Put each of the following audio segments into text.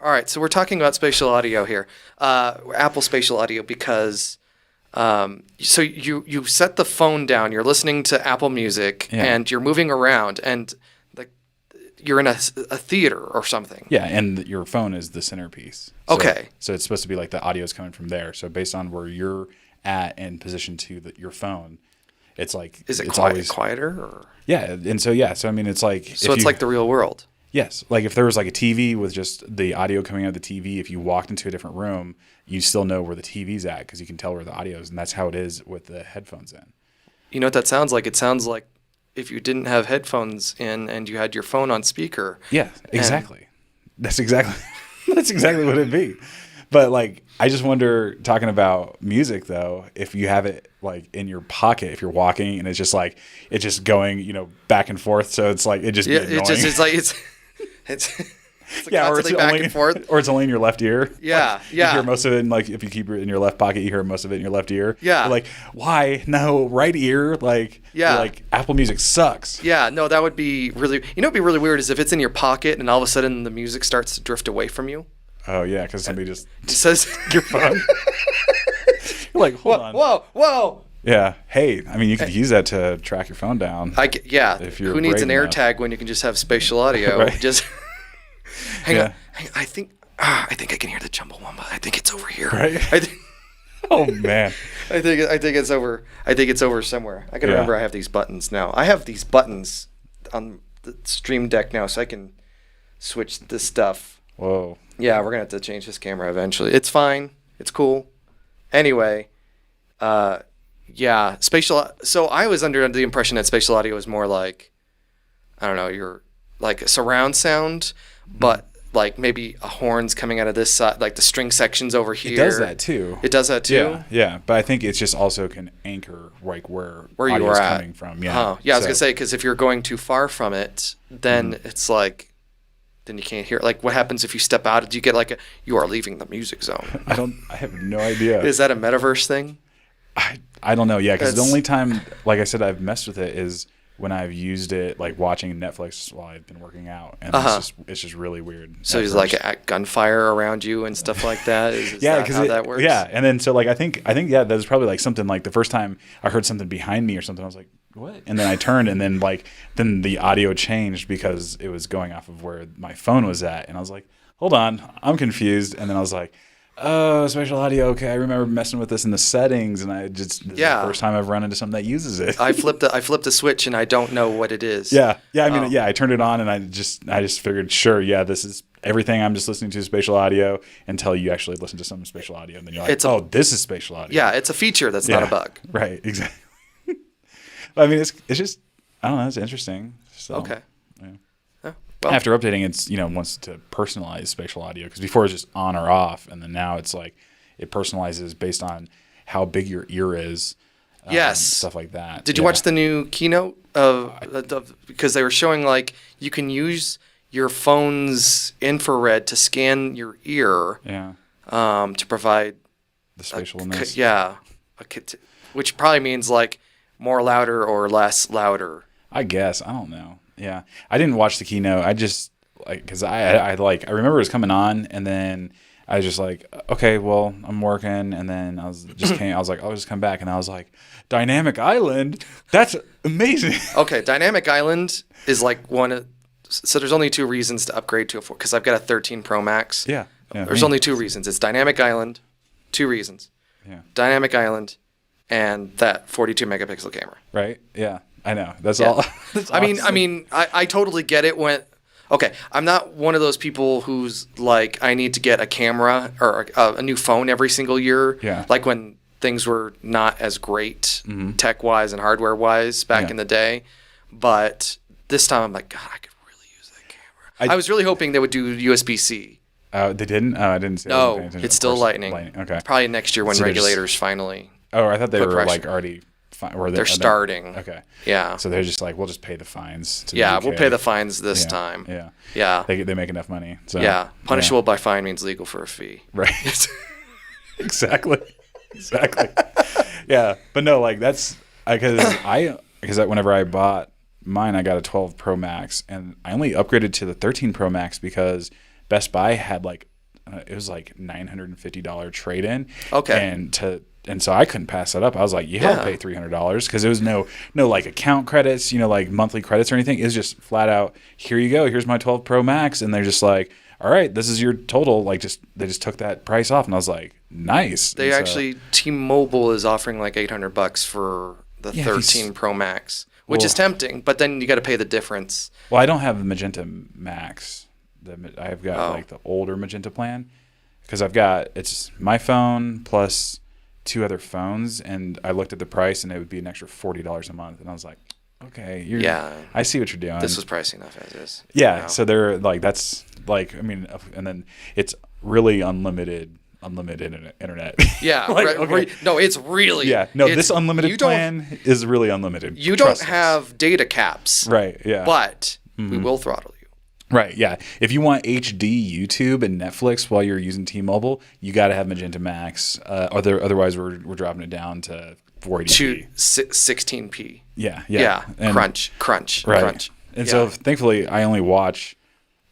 All right, so we're talking about spatial audio here, Apple spatial audio, because so you set the phone down, you're listening to Apple Music, and you're moving around, and you're in a theater or something. Yeah, and your phone is the centerpiece. Okay. So it's supposed to be like the audio is coming from there. So based on where you're at in position to your phone, it's like... Is it always quieter? Or? Yeah, and so I mean, it's like... So it's like the real world. Yes. Like if there was like a TV with just the audio coming out of the TV, if you walked into a different room, you still know where the TV's at because you can tell where the audio is, and that's how it is with the headphones in. You know what that sounds like? It sounds like if you didn't have headphones in and you had your phone on speaker. Yeah, exactly. That's exactly what it'd be. But like, I just wonder, talking about music though, if you have it like in your pocket, if you're walking and it's just going, back and forth. So it's like, it just be annoying. It's like or it's back and forth. Or it's only in your left ear. Yeah, like, you hear most of it in, like, if you keep it in your left pocket, you hear most of it in your left ear. Yeah. You're like, why? No, right ear. Like, like Apple Music sucks. Yeah, no, that would be really... what'd be really weird is if it's in your pocket and all of a sudden the music starts to drift away from you. Oh, yeah, because somebody just says your phone. You're like, hold on. Whoa. Yeah. Hey, I mean, you could use that to track your phone down. If who needs an AirTag when you can just have spatial audio? Right. Just hang on. I think I can hear the Chumbawamba. I think it's over here. Right. Oh man. I think it's over. I think it's over somewhere. I gotta remember I have these buttons now. I have these buttons on the Stream Deck now, so I can switch this stuff. Whoa. Yeah, we're gonna have to change this camera eventually. It's fine. It's cool. Anyway, spatial. So I was under the impression that spatial audio was more like, I don't know, you're like a surround sound, but like maybe a horn's coming out of this side, like the string sections over here. It does that too. It does that too? Yeah. But I think it's just also can anchor like where you are coming from. Yeah. I was gonna say, because if you're going too far from it, then it's like, then you can't hear it. Like, what happens if you step out? Do you get like you are leaving the music zone? I have no idea. Is that a metaverse thing? I don't know. Yeah, because the only time, like I said, I've messed with it is when I've used it, like watching Netflix while I've been working out, and it's just really weird. So there's like a gunfire around you and stuff like that. Is that how that works? Yeah, and then so like I think that's probably like something like the first time I heard something behind me or something, I was like, what? And then I turned, and then the audio changed because it was going off of where my phone was at, and I was like, hold on, I'm confused, and then I was like, oh, spatial audio. Okay, I remember messing with this in the settings, and this is the first time I've run into something that uses it. I flipped a switch, and I don't know what it is. Yeah. I mean, I turned it on, and I just figured, sure, this is everything. I'm just listening to spatial audio until you actually listen to some spatial audio, and then you're like, this is spatial audio. Yeah, it's a feature that's not a bug. Right. Exactly. I mean, it's just, I don't know. It's interesting. So, okay. Yeah. Well, after updating, it's wants to personalize spatial audio, because before it's just on or off, and then now it's like it personalizes based on how big your ear is. Yes, stuff like that. Did you watch the new keynote of because they were showing like you can use your phone's infrared to scan your ear. Yeah. To provide the spatialness. Which probably means like more louder or less louder. I guess. I don't know. Yeah. I didn't watch the keynote. I just because I remember it was coming on, and then I was just like, okay, well, I'm working, and then I was like, I'll just come back, and I was like, Dynamic Island, that's amazing. Okay, Dynamic Island is like so there's only two reasons to upgrade to a 4, because I've got a 13 Pro Max. Yeah. There's only two reasons. It's Dynamic Island, 2 reasons. Yeah. Dynamic Island, and that 42 megapixel camera. Right. Yeah. I know. That's all. That's awesome. I mean, I totally get it when. Okay, I'm not one of those people who's like, I need to get a camera or a new phone every single year. Yeah. Like when things were not as great tech-wise and hardware-wise back in the day. But this time I'm like, God, I could really use that camera. I was really hoping they would do USB-C. They didn't? I didn't see. No, it's still Lightning. Okay. Probably next year when regulators finally. Oh, I thought they were pressure. Like already. They're starting. Okay. Yeah. So they're just like, we'll just pay the fines. We'll pay the fines this time. Yeah. Yeah. They make enough money. So, yeah. Punishable by fine means legal for a fee. Right. Exactly. Yeah. But no, like that's because whenever I bought mine, I got a 12 Pro Max, and I only upgraded to the 13 Pro Max because Best Buy had like it was like $950 trade in. Okay. And so I couldn't pass that up. I was like, yeah, I'll pay $300 because there was no like account credits, like monthly credits or anything. It was just flat out, here you go. Here's my 12 Pro Max. And they're just like, all right, this is your total. Like they just took that price off. And I was like, nice. They actually, T-Mobile is offering like $800 for the 13 Pro Max, which is tempting, but then you got to pay the difference. Well, I don't have the Magenta Max. I've got like the older Magenta plan because it's my phone plus 2 other phones, and I looked at the price, and it would be an extra $40 a month, and I was like, okay, I see what you're doing. This was pricey enough as is. Yeah, so they're like, that's like, I mean, and then it's really unlimited internet. Yeah, like, okay. No, it's really. Yeah, no, this unlimited plan is really unlimited. You don't have data caps. Right, yeah. But we will throttle you. Right, yeah. If you want HD YouTube and Netflix while you're using T-Mobile, you got to have Magenta Max. Otherwise, we're dropping it down to 480p. To 16p. Yeah. And, crunch. And so, thankfully, I only watch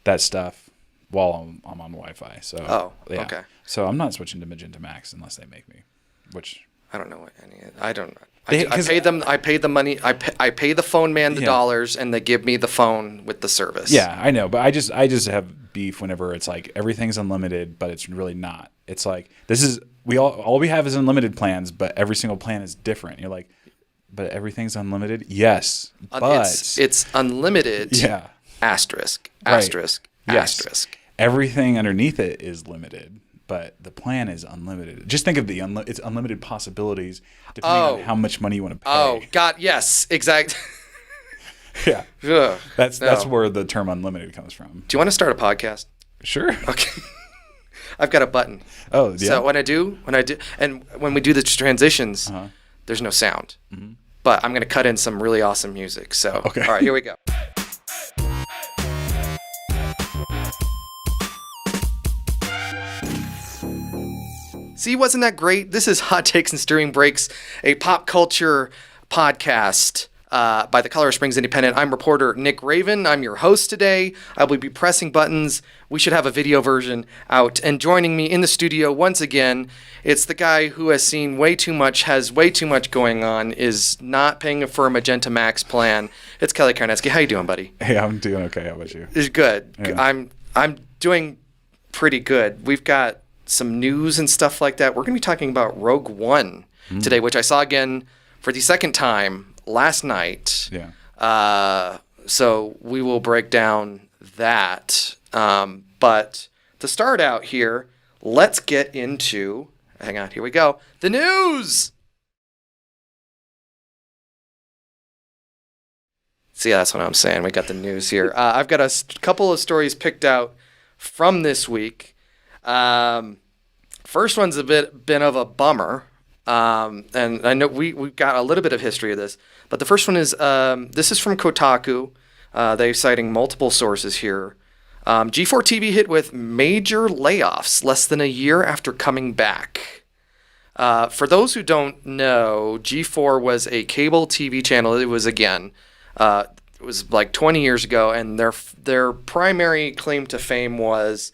that stuff while I'm on Wi-Fi. So, okay. So I'm not switching to Magenta Max unless they make me, which I don't know what any. I don't. I pay them. I pay the money. I pay the phone man the dollars, and they give me the phone with the service. Yeah, I know, but I just have beef whenever it's like everything's unlimited, but it's really not. It's like all we have is unlimited plans, but every single plan is different. You're like, but everything's unlimited. Yes, but it's unlimited. Yeah. Asterisk. Yes. Asterisk. Everything underneath it is limited, but the plan is unlimited. Just think of it's unlimited possibilities depending on how much money you want to pay. Oh, God, yes, exactly. Yeah. Ugh, that's where the term unlimited comes from. Do you want to start a podcast? Sure. Okay. I've got a button. Oh, yeah. So when I do, and when we do the transitions, there's no sound. Mm-hmm. But I'm going to cut in some really awesome music. So, okay. All right, here we go. See, wasn't that great? This is Hot Takes and Steering Brakes, a pop culture podcast by the Colorado Springs Independent. I'm reporter Nick Raven. I'm your host today. I will be pressing buttons. We should have a video version out. And joining me in the studio once again, it's the guy who has seen way too much, has way too much going on, is not paying for a Magenta Max plan. It's Kelly Karnetsky. How you doing, buddy? Hey, I'm doing okay. How about you? It's good. Yeah. I'm doing pretty good. We've got some news and stuff like that. We're going to be talking about Rogue One today, which I saw again for the second time last night. Yeah. So we will break down that. But to start out here, let's get into, hang on, here we go, the news. See, that's what I'm saying. We got the news here. I've got a couple of stories picked out from this week. First one's a bit of a bummer, and I know we've got a little bit of history of this, but the first one is this is from Kotaku. They're citing multiple sources here. G4 TV hit with major layoffs less than a year after coming back. For those who don't know, G4 was a cable TV channel. It was it was like 20 years ago, and their primary claim to fame was,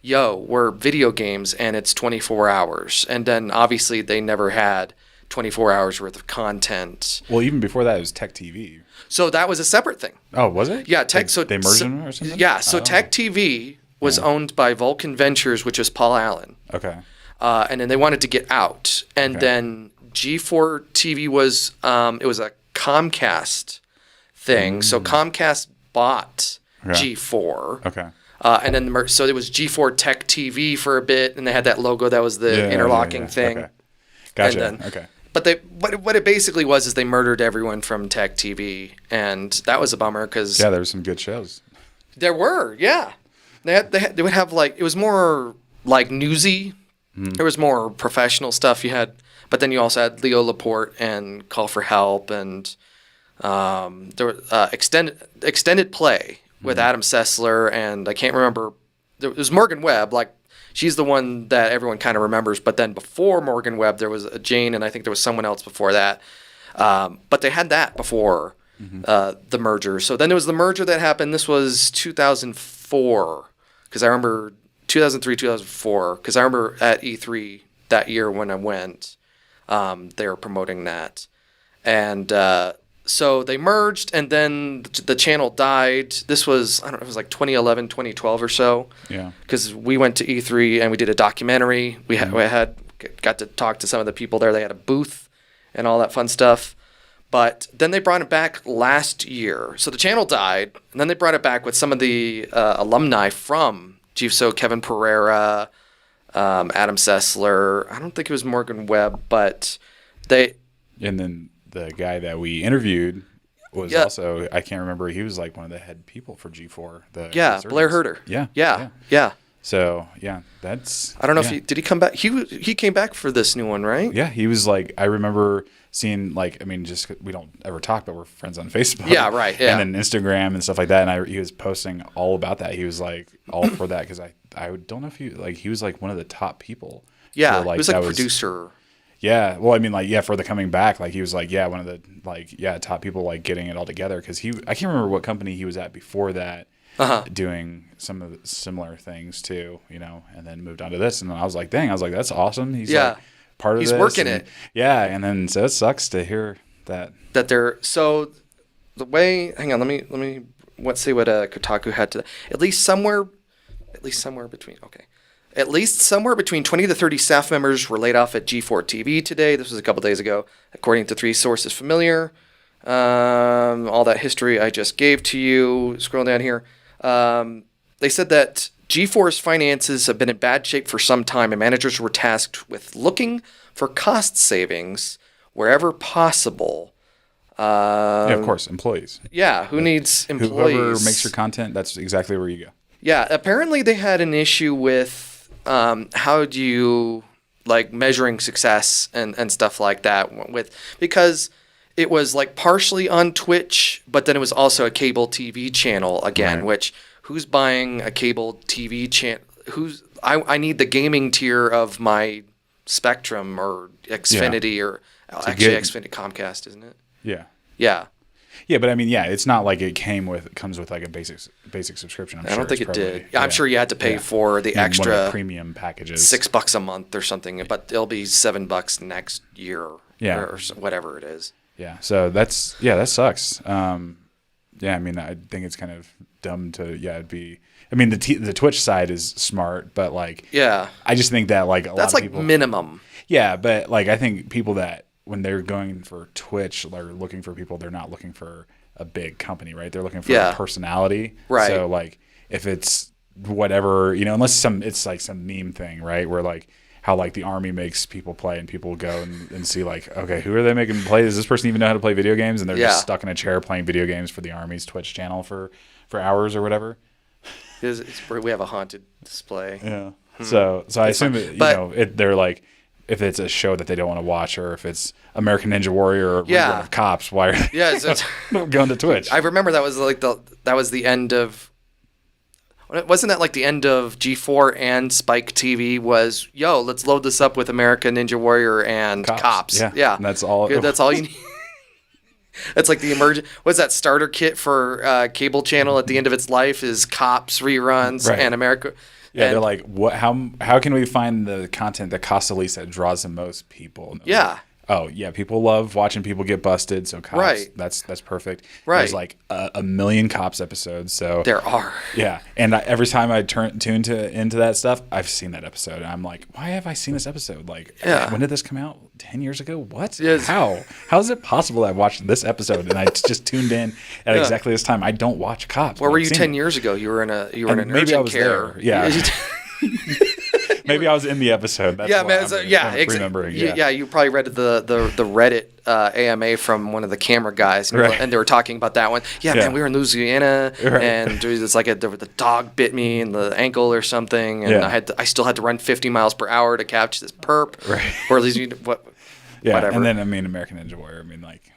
we're video games and it's 24 hours. And then obviously they never had 24 hours worth of content. Well, even before that, it was Tech TV. So that was a separate thing. Oh, was it? Yeah, they merged them or something? Yeah, so Tech TV was owned by Vulcan Ventures, which was Paul Allen. Okay. And then they wanted to get out. And then G4 TV was, it was a Comcast thing. So Comcast bought G4. Okay. And then so it was G4 Tech TV for a bit, and they had that logo that was the interlocking thing. Okay. Gotcha. And then, okay. But what it basically was is they murdered everyone from Tech TV, and that was a bummer because there were some good shows. There were, yeah. They would have it was more like newsy. There was more professional stuff you had, but then you also had Leo Laporte and Call for Help, and there were extended play with Adam Sessler, and I can't remember. There was Morgan Webb, she's the one that everyone kind of remembers. But then before Morgan Webb, there was Jane, and I think there was someone else before that. But they had that before the merger. So then there was the merger that happened. This was 2004, because I remember 2003, 2004, because I remember at E3 that year when I went, they were promoting that. And so they merged, and then the channel died. This was, I don't know, it was like 2011, 2012 or so. Yeah. Because we went to E3 and we did a documentary. We got to talk to some of the people there. They had a booth and all that fun stuff. But then they brought it back last year. So the channel died, and then they brought it back with some of the alumni from GFSO, Kevin Pereira, Adam Sessler. I don't think it was Morgan Webb, but they... And then the guy that we interviewed was also, I can't remember, he was like one of the head people for G4. The Blair Herter. Yeah. So, yeah, that's... I don't know if did he come back? He came back for this new one, right? Yeah, he was like, I remember seeing, like, I mean, just we don't ever talk, but we're friends on Facebook. Yeah, right. Yeah. And then Instagram and stuff like that. And he was posting all about that. He was like all for that because I don't know if he was like one of the top people. Yeah, he was like a producer. Yeah, well, I mean, like, yeah, for the coming back, like, he was like, yeah, one of the, like, yeah, top people, like, getting it all together because I can't remember what company he was at before that. Doing some of the similar things too, you know, and then moved on to this, and then I was like, dang, that's awesome. He's like part of this. He's working it. Yeah, and then so it sucks to hear that they're so the way. Hang on, let me see what Kotaku had to. At least somewhere between 20 to 30 staff members were laid off at G4 TV today. This was a couple days ago, according to 3 sources familiar. All that history I just gave to you. Scroll down here. They said that G4's finances have been in bad shape for some time, and managers were tasked with looking for cost savings wherever possible. Yeah, of course, employees. Yeah, who needs employees? Whoever makes your content, that's exactly where you go. Yeah, apparently they had an issue with how do you like measuring success and stuff like that because it was like partially on Twitch, but then it was also a cable TV channel again, which who's buying a cable TV channel? I need the gaming tier of my Spectrum or Xfinity or actually Xfinity Comcast, isn't it? Yeah. Yeah. Yeah, but I mean, yeah, it's not like it comes with like a basic subscription. I don't think it did. Yeah, I'm sure you had to pay for the extra one of the premium packages, $6 a month or something, but it'll be $7 next year, or whatever it is. Yeah, so that sucks. Yeah, I mean, I think it's kind of dumb to it'd be. I mean, the Twitch side is smart, but like, I just think that like that's like people, minimum. Yeah, but like I think people that when they're going for Twitch, they're looking for people. They're not looking for a big company, right? They're looking for a personality, right? So like, if it's whatever, you know, unless it's like some meme thing, right? Where like how like the army makes people play and people go and see like, okay, who are they making play? Does this person even know how to play video games? And they're just stuck in a chair playing video games for the army's Twitch channel for hours or whatever. We have a haunted display. Yeah. So I assume they're like, if it's a show that they don't want to watch, or if it's American Ninja Warrior or Rerun of Cops, why are they going to Twitch? I remember that was like the end of. Wasn't that like the end of G4 and Spike TV was, let's load this up with American Ninja Warrior and Cops. Yeah. And that's all. That's all you need. That's like the emergent. What's that starter kit for cable channel at the end of its life is Cops reruns and America. Yeah, and they're like, what? How can we find the content that costs the least that draws the most people? Yeah. Oh yeah, people love watching people get busted. So Cops, that's perfect. Right. There's like a million Cops episodes. So there are. Yeah, and every time I tune into that stuff, I've seen that episode, and I'm like, why have I seen this episode? Like, when did this come out? 10 years ago? What? Yes. How is it possible that I watched this episode and I just tuned in at exactly this time? I don't watch Cops. Where were you 10 years ago? You were in an maybe urgent I was care. There. Yeah. Maybe I was in the episode. That's remembering. Yeah, you probably read the Reddit AMA from one of the camera guys, and they were talking about that one. Yeah, man, we were in Louisiana, and it's like the dog bit me in the ankle or something, and I still had to run 50 miles per hour to catch this perp, or at least whatever. And then I mean American Ninja Warrior. I mean like,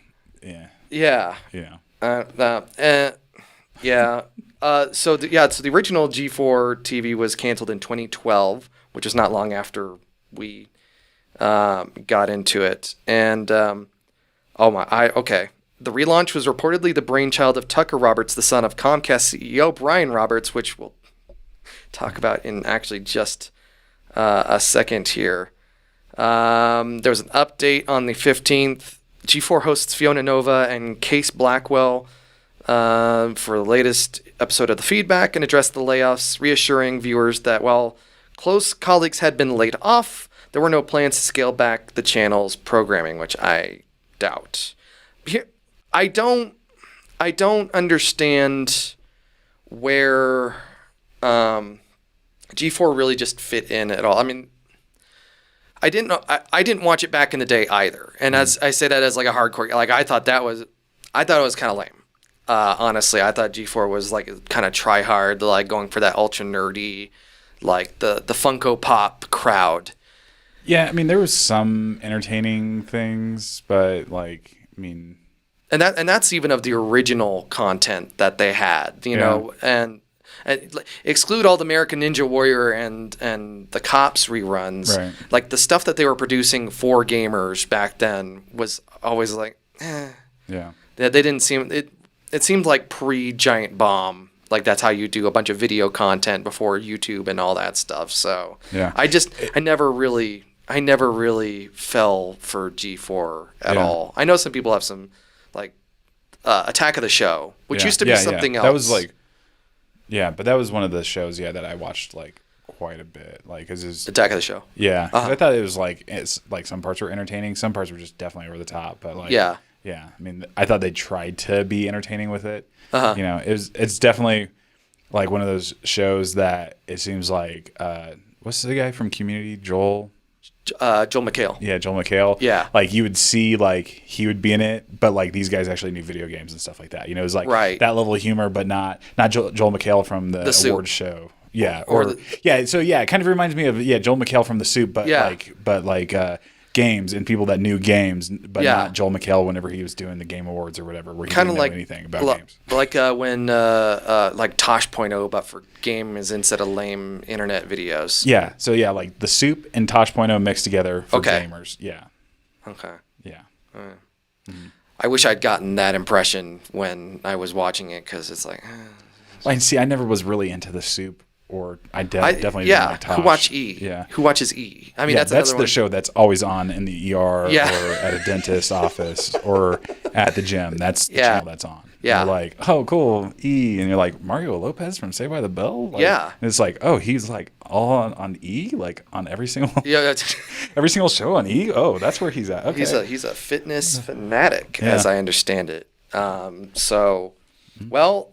So the original G4 TV was canceled in 2012, which is not long after we got into it. And the relaunch was reportedly the brainchild of Tucker Roberts, the son of Comcast CEO Brian Roberts, which will talk about in actually just a second here. There was an update on the 15th. G4 hosts Fiona Nova and Case Blackwell for the latest episode of The Feedback and addressed the layoffs, reassuring viewers that while close colleagues had been laid off, there were no plans to scale back the channel's programming, which I doubt. Here, I don't understand where G4 really just fit in at all. I mean, I didn't know. I didn't watch it back in the day either, and as I say that as like a hardcore, like I thought it was kind of lame. Honestly, I thought G4 was like kind of try hard, like going for that ultra nerdy, like the Funko Pop crowd. Yeah, I mean there was some entertaining things, but like I mean, and that's even of the original content that they had, you know, and exclude all the American Ninja Warrior and the Cops reruns. Right. Like the stuff that they were producing for gamers back then was always like, Yeah. They didn't seem it seemed like pre-Giant Bomb. Like that's how you do a bunch of video content before YouTube and all that stuff. So yeah. I never really fell for G4 at all. I know some people have some like Attack of the Show, which used to be something else. That was like but that was one of the shows that I watched like quite a bit. Like cuz it's Attack of the Show. Yeah. I thought it was like some parts were entertaining, some parts were just definitely over the top, but like yeah. I mean, I thought they tried to be entertaining with it. You know, it's definitely like one of those shows that it seems like what's the guy from Community, Joel McHale. Yeah, Joel McHale. Yeah. Like you would see like he would be in it, but like these guys actually knew video games and stuff like that. You know, it was like that level of humor, but not Joel McHale from the awards show. Yeah. So it kind of reminds me of Joel McHale from The Soup, but like games and people that knew games, but not Joel McHale whenever he was doing the Game Awards or whatever, where he didn't know anything about games. Like when like Tosh.0, but for games instead of lame internet videos. Yeah. So like The Soup and Tosh.0 mixed together for gamers. Yeah. Okay. Yeah. I wish I'd gotten that impression when I was watching it because it's like. I never was really into The Soup. Or I definitely didn't like Tosh. Who watch E? Yeah. Who watches E? I mean, that's the show that's always on in the ER or at a dentist's office or at the gym. That's the channel that's on. Yeah. You're like, oh, cool, E. And you're like, Mario Lopez from Saved by the Bell? Like, and it's like, oh, he's like all on E? Like on every single every single show on E? Oh, that's where he's at. Okay. He's a fitness fanatic, as I understand it. Well,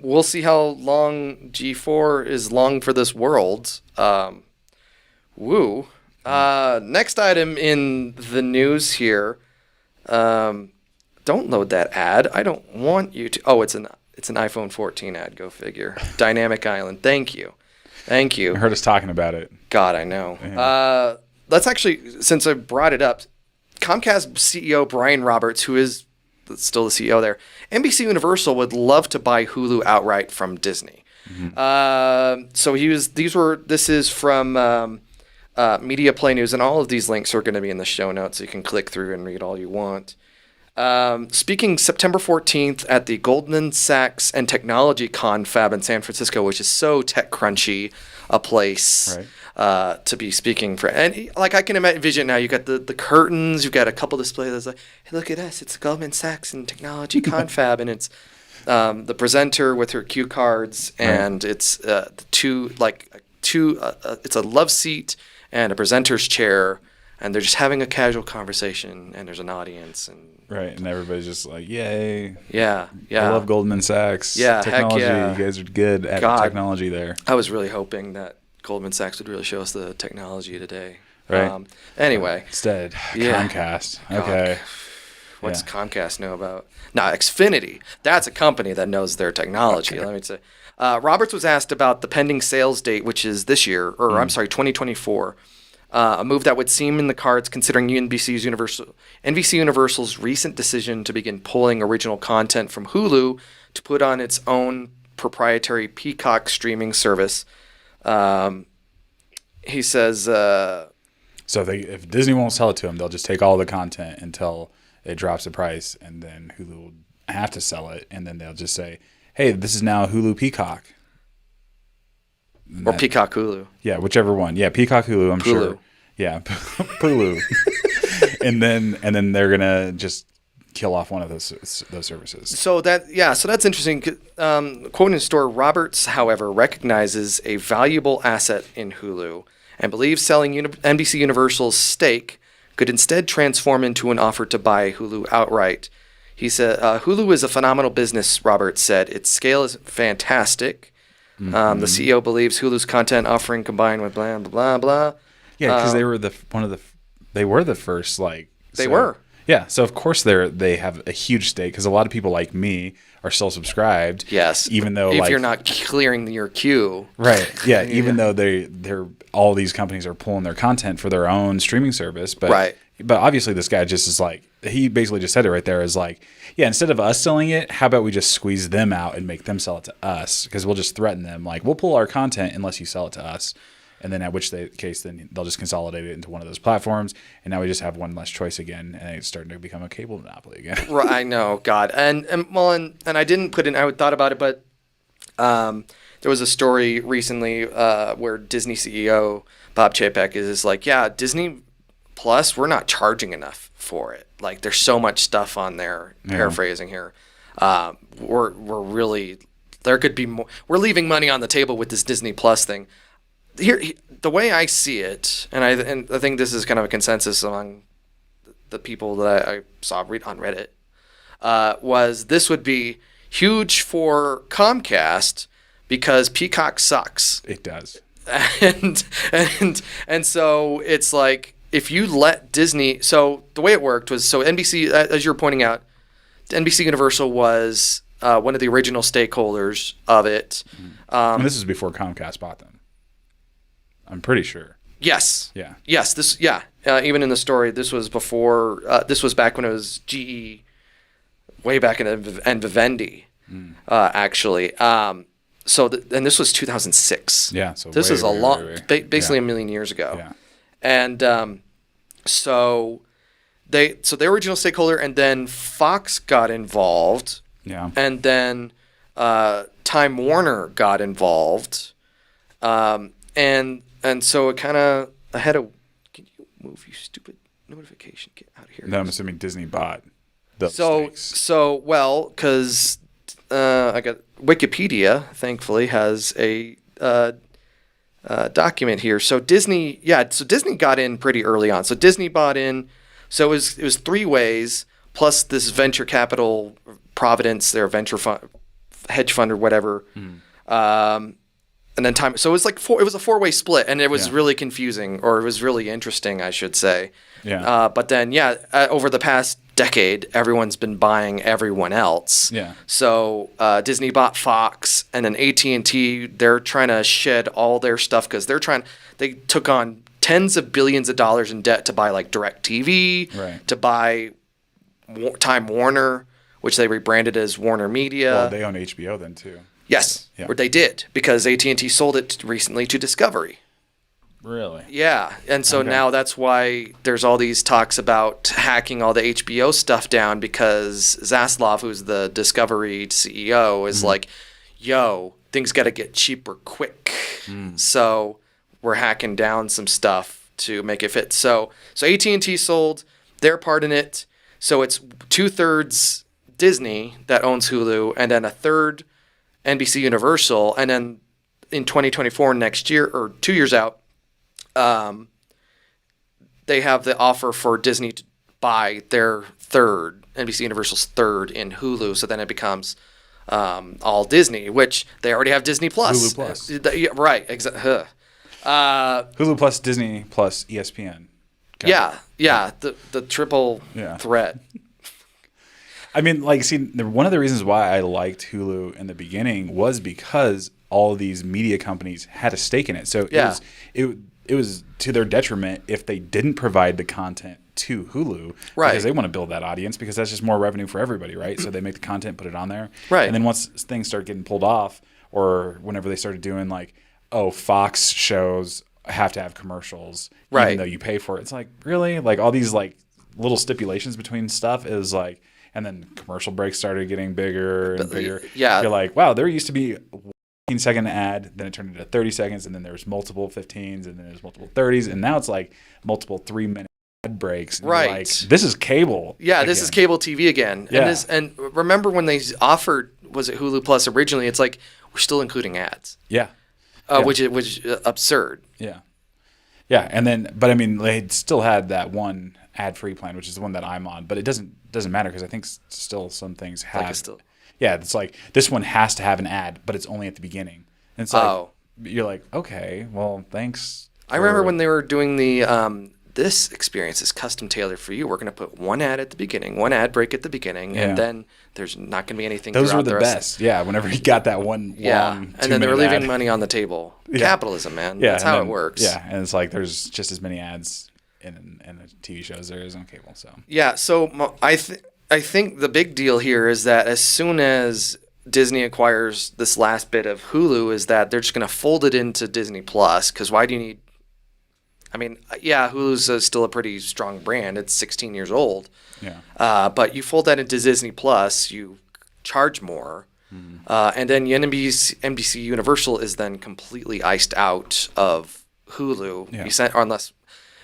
we'll see how long G4 is long for this world. Next item in the news here. Don't load that ad. I don't want you to. Oh, it's an iPhone 14 ad. Go figure. Dynamic Island. Thank you. I heard us talking about it. God, I know. Yeah. Let's actually, since I brought it up, Comcast CEO Brian Roberts, who is still the CEO there, NBC Universal would love to buy Hulu outright from Disney. So this is from Media Play News, and all of these links are going to be in the show notes, so you can click through and read all you want. Speaking September 14th at the Goldman Sachs and Technology Confab in San Francisco, which is so tech crunchy a place. Right. To be speaking for, and like I can envision now, you got the curtains, you've got a couple displays that's like, hey, look at us, it's Goldman Sachs and Technology Confab, and it's the presenter with her cue cards, and it's it's a love seat and a presenter's chair, and they're just having a casual conversation, and there's an audience, and and everybody's just like, yay, I love Goldman Sachs, technology, you guys are good at technology there. I was really hoping that Goldman Sachs would really show us the technology today. Right. Anyway. Instead, Comcast. Okay. What's Comcast know about? Now, Xfinity. That's a company that knows their technology. Okay. Let me say. Roberts was asked about the pending sales date, which is this year, or 2024. A move that would seem in the cards considering NBC Universal's recent decision to begin pulling original content from Hulu to put on its own proprietary Peacock streaming service. He says, so if Disney won't sell it to them, they'll just take all the content until it drops the price, and then Hulu will have to sell it, and then they'll just say, hey, this is now Hulu Peacock. Or Peacock Hulu. Yeah, whichever one. Yeah, Peacock Hulu, I'm sure. Yeah, Hulu. and then they're gonna just kill off one of those services. So that's interesting. Quoting the store, Roberts, however, recognizes a valuable asset in Hulu and believes selling NBC Universal's stake could instead transform into an offer to buy Hulu outright. He said, Hulu is a phenomenal business, Roberts said. Its scale is fantastic. Mm-hmm. The CEO believes Hulu's content offering combined with blah, blah, blah, blah. Yeah, because they were the first, They were. Yeah, so of course they have a huge stake because a lot of people like me are still subscribed. Yes, even though if you're not clearing your queue, right? Yeah, even though they're all these companies are pulling their content for their own streaming service, but right. But obviously this guy just is like, he basically just said it right there, is like, yeah, instead of us selling it, how about we just squeeze them out and make them sell it to us, because we'll just threaten them like, we'll pull our content unless you sell it to us. And then at which case, then they'll just consolidate it into one of those platforms. And now we just have one less choice again. And it's starting to become a cable monopoly again. Right, I know, God. And I didn't put in, I thought about it, but there was a story recently where Disney CEO Bob Chapek is like, yeah, Disney Plus, we're not charging enough for it. Like, there's so much stuff on there, paraphrasing here. We're really, there could be more. We're leaving money on the table with this Disney Plus thing. Here, the way I see it, and I think this is kind of a consensus among the people that I saw read on Reddit, was this would be huge for Comcast because Peacock sucks. It does. And so it's like, if you let Disney, so the way it worked was, so NBC, as you're pointing out, NBC Universal was one of the original stakeholders of it. And this is before Comcast bought them. I'm pretty sure. Yes. Yeah. Yes. This. Yeah. Even in the story, this was before. This was back when it was GE, way back and Vivendi, actually. So and this was 2006. Yeah. So this is a long, basically a million years ago. Yeah. And so they're original stakeholder, and then Fox got involved. Yeah. And then Time Warner got involved. And so it kind of ahead of. Can you move, you stupid notification? Get out of here. No, I'm assuming Disney bought those stakes. Because I got Wikipedia, thankfully, has a document here. So Disney got in pretty early on. So Disney bought in. So it was three ways plus this venture capital, Providence, their venture fund, hedge fund or whatever. And then time. So it was like it was a four-way split, and it was really confusing, or it was really interesting, I should say. Yeah. But then, over the past decade, everyone's been buying everyone else. Yeah. So Disney bought Fox, and then AT&T. They're trying to shed all their stuff because they took on tens of billions of dollars in debt to buy like DirecTV, right, to buy Time Warner, which they rebranded as Warner Media. Well, they own HBO then too. Yes, or they did, because AT&T sold it recently to Discovery. Really? Yeah, and so now that's why there's all these talks about hacking all the HBO stuff down, because Zaslav, who's the Discovery CEO, is like, yo, things got to get cheaper quick. So we're hacking down some stuff to make it fit. So AT&T sold their part in it. So it's 2/3 Disney that owns Hulu, and then 1/3 NBC Universal, and then in 2024, next year, or 2 years out, they have the offer for Disney to buy their third, NBC Universal's third, in Hulu. So then it becomes all Disney, which they already have Disney Plus. Hulu Plus. Right. Exactly. Hulu Plus, Disney Plus, ESPN. Yeah. The triple threat. I mean, one of the reasons why I liked Hulu in the beginning was because all these media companies had a stake in it. So it was to their detriment if they didn't provide the content to Hulu, right, because they want to build that audience, because that's just more revenue for everybody, right? So they make the content, put it on there. Right. And then once things start getting pulled off, or whenever they started doing Fox shows have to have commercials, even though you pay for it. It's like, really? Like all these little stipulations between stuff is like, and then commercial breaks started getting bigger and bigger. Yeah. You're like, wow, there used to be 15-second ad, then it turned into 30 seconds, and then there was multiple 15s, and then there's multiple 30s, and now it's like multiple 3-minute ad breaks. And Right. like, this is cable. Yeah, this is cable TV again. Yeah. And remember when they offered, was it Hulu Plus originally? It's like, we're still including ads. Yeah. Which is absurd. Yeah. Yeah, and then, but I mean, they still had that one ad-free plan, which is the one that I'm on, but it doesn't matter because I think still some things have. Yeah, it's like this one has to have an ad, but it's only at the beginning. And it's like you're like, okay, well, thanks. I remember when they were doing the this experience is custom tailored for you. We're going to put one ad at the beginning, one ad break at the beginning, and then there's not going to be anything. Those were the best. Yeah, whenever you got that one long, and then they were leaving ad. money on the table. Yeah. Capitalism, man. Yeah, that's how it works. Yeah, and it's like there's just as many ads in a TV show as there is on cable. So yeah, so I think the big deal here is that as soon as Disney acquires this last bit of Hulu, is that they're just going to fold it into Disney Plus. Because why do you need? I mean, yeah, Hulu's still a pretty strong brand. It's 16 years old. yeah, But you fold that into Disney Plus, you charge more. And then NBC Universal is then completely iced out of Hulu. Yeah.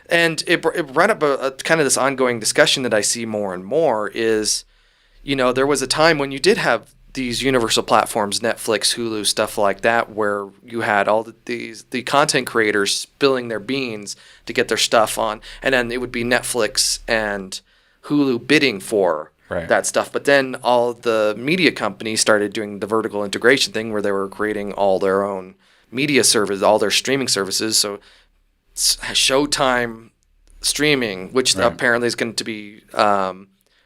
And it brought up a kind of this ongoing discussion that I see more and more is, there was a time when you did have these universal platforms, Netflix, Hulu, stuff like that, where you had all the content creators spilling their beans to get their stuff on, and then it would be Netflix and Hulu bidding for that stuff. But then all the media companies started doing the vertical integration thing where they were creating all their own media service, all their streaming services. So Showtime streaming, which apparently is going to be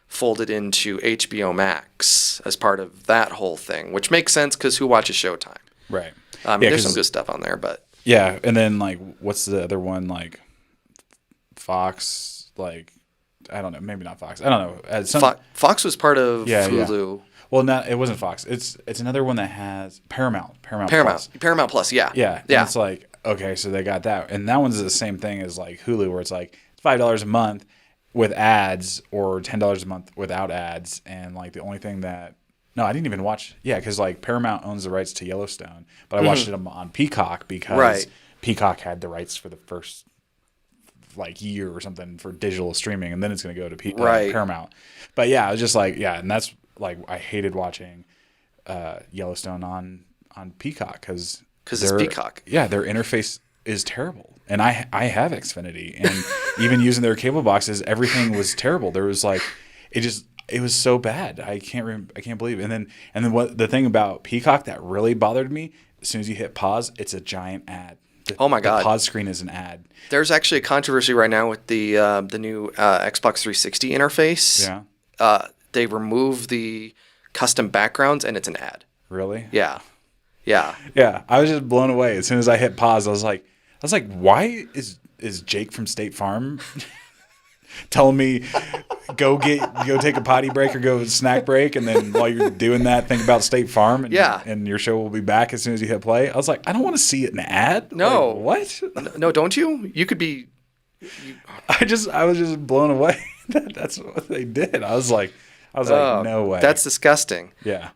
folded into HBO Max as part of that whole thing, which makes sense because who watches Showtime? Right. There's some good stuff on there, but yeah. And then like, what's the other one? Like Fox, like I don't know, maybe not Fox. I don't know. Fox was part of Hulu. Yeah. Well, no, it wasn't Fox. It's another one that has Paramount Plus. Yeah. Yeah. And it's like, okay, so they got that, and that one's the same thing as like Hulu, where it's like it's $5 a month with ads or $10 a month without ads, and like the only thing that I didn't even watch. Yeah, because like Paramount owns the rights to Yellowstone, but I watched it on Peacock because Peacock had the rights for the first like year or something for digital streaming, and then it's going to go to Paramount. But yeah, I was just like, yeah, and that's like I hated watching Yellowstone on Peacock because it's Peacock. Yeah, their interface is terrible, and I have Xfinity, and even using their cable boxes, everything was terrible. There was like it was so bad. I can't believe it. And then what the thing about Peacock that really bothered me, as soon as you hit pause, it's a giant ad. Oh my God! The pause screen is an ad. There's actually a controversy right now with the new Xbox 360 interface. Yeah. They remove the custom backgrounds and it's an ad. Really? Yeah. Yeah. Yeah. I was just blown away. As soon as I hit pause, I was like, why is Jake from State Farm telling me go take a potty break or go snack break, and then while you're doing that, think about State Farm, and your show will be back as soon as you hit play. I was like, I don't want to see it in an ad. No. Like, what? No, don't you? You could be. I was just blown away that that's what they did. I was like, no way. That's disgusting. Yeah.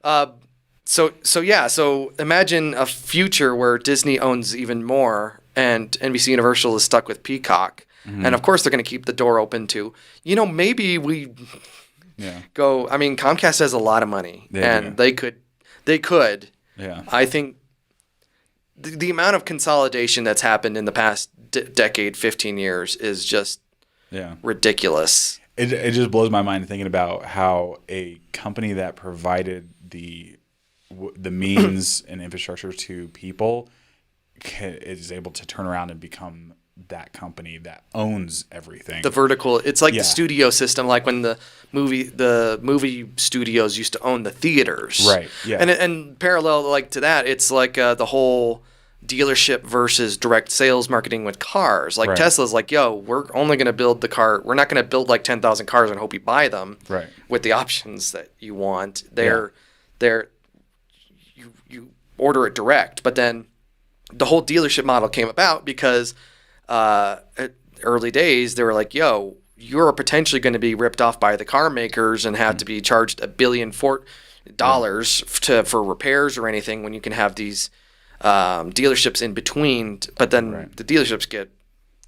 So imagine a future where Disney owns even more and NBC Universal is stuck with Peacock. Mm-hmm. And of course they're going to keep the door open to, maybe we go, I mean, Comcast has a lot of money they could. Yeah. I think the amount of consolidation that's happened in the past decade, 15 years is just ridiculous. It just blows my mind thinking about how a company that provided the means and infrastructure to people is able to turn around and become that company that owns everything. The vertical, it's like the studio system, like when the movie studios used to own the theaters. Right. Yeah. And parallel like to that, it's like the whole dealership versus direct sales marketing with cars. Like Tesla's like, we're only going to build the car. We're not going to build like 10,000 cars and hope you buy them. Right. With the options that you want. You order it direct, but then the whole dealership model came about because at early days they were like, you're potentially going to be ripped off by the car makers and have to be charged $1 billion for repairs or anything when you can have these dealerships in between, but then the dealerships get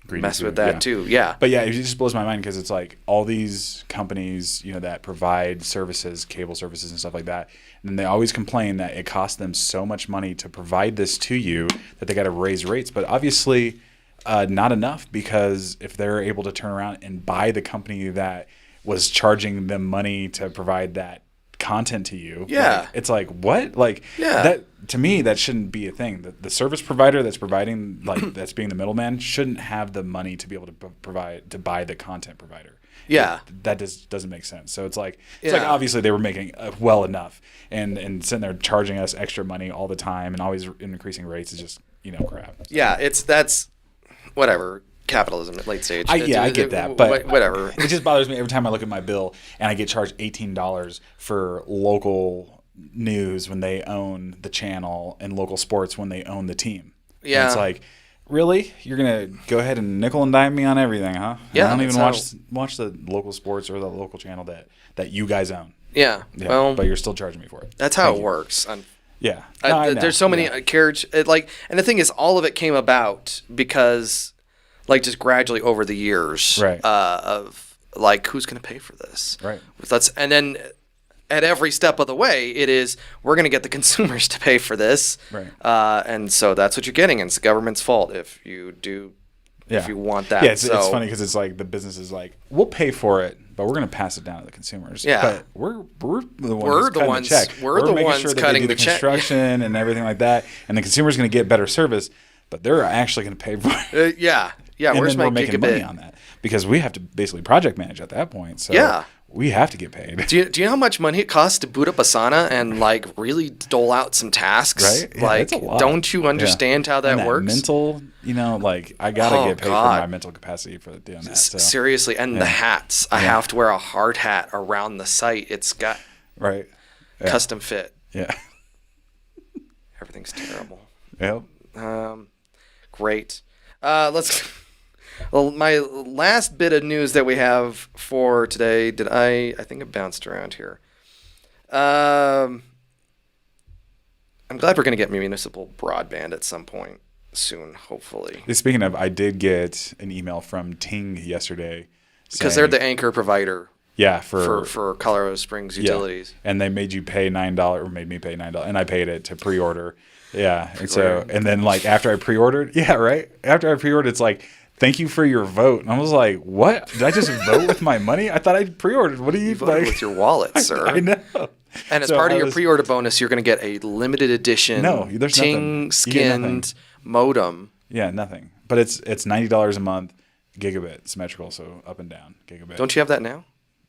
messed with that too. Yeah. But yeah, it just blows my mind because it's like all these companies, that provide services, cable services and stuff like that. And then they always complain that it costs them so much money to provide this to you that they got to raise rates. But obviously not enough, because if they're able to turn around and buy the company that was charging them money to provide that content to you, it's like, what? Like, that to me, that shouldn't be a thing. The service provider that's providing, like, that's being the middleman, shouldn't have the money to be able to buy the content provider. That doesn't make sense. So it's like obviously they were making well enough, and sitting there charging us extra money all the time and always increasing rates is just crap. That's whatever. Capitalism at late stage. I get that, but whatever. It just bothers me every time I look at my bill and I get charged $18 for local news when they own the channel, and local sports when they own the team. Yeah, and it's like, really? You're gonna go ahead and nickel and dime me on everything, huh? Yeah, I don't even watch the local sports or the local channel that you guys own. Yeah, well, but you're still charging me for it. That's how it works. Yeah, there's so many carriage. And the thing is, all of it came about because, like, just gradually over the years, of like, who's going to pay for this? Right. And then at every step of the way, it is, we're going to get the consumers to pay for this. Right. And so that's what you're getting. And it's the government's fault if you do, if you want that. Yeah, it's funny because it's like the business is like, we'll pay for it, but we're going to pass it down to the consumers. Yeah. But we're the ones cutting the check. We're the ones sure cutting they do the check. Construction and everything like that. And the consumer's going to get better service, but they're actually going to pay for it. Yeah, and where's then my we're making money on that because we have to basically project manage at that point. So we have to get paid. Do you know how much money it costs to boot up Asana and, like, really dole out some tasks? Right? Yeah, like, it's a lot. Don't you understand how that works? Mental, like, I gotta get paid for my mental capacity for doing that. So. Seriously, and the hats. I have to wear a hard hat around the site. It's got custom fit. Yeah. Everything's terrible. Yep. Great. Let's. Well, my last bit of news that we have for today. I think it bounced around here. I'm glad we're going to get municipal broadband at some point soon, hopefully. Speaking of, I did get an email from Ting yesterday. Because they're the anchor provider. Yeah, for Colorado Springs utilities. Yeah. And they made you pay $9, or made me pay $9, and I paid it to pre-order. Yeah, and then, like, after I pre-ordered, after I pre-ordered, it's like, thank you for your vote. And I was like, what? Did I just vote with my money? I thought I pre-ordered. What do you voted with your wallet, sir? I know. And as part of your pre-order bonus, you're going to get a limited edition Ting skinned modem. Yeah, nothing. But it's $90 a month, gigabit symmetrical, so up and down gigabit. Don't you have that now?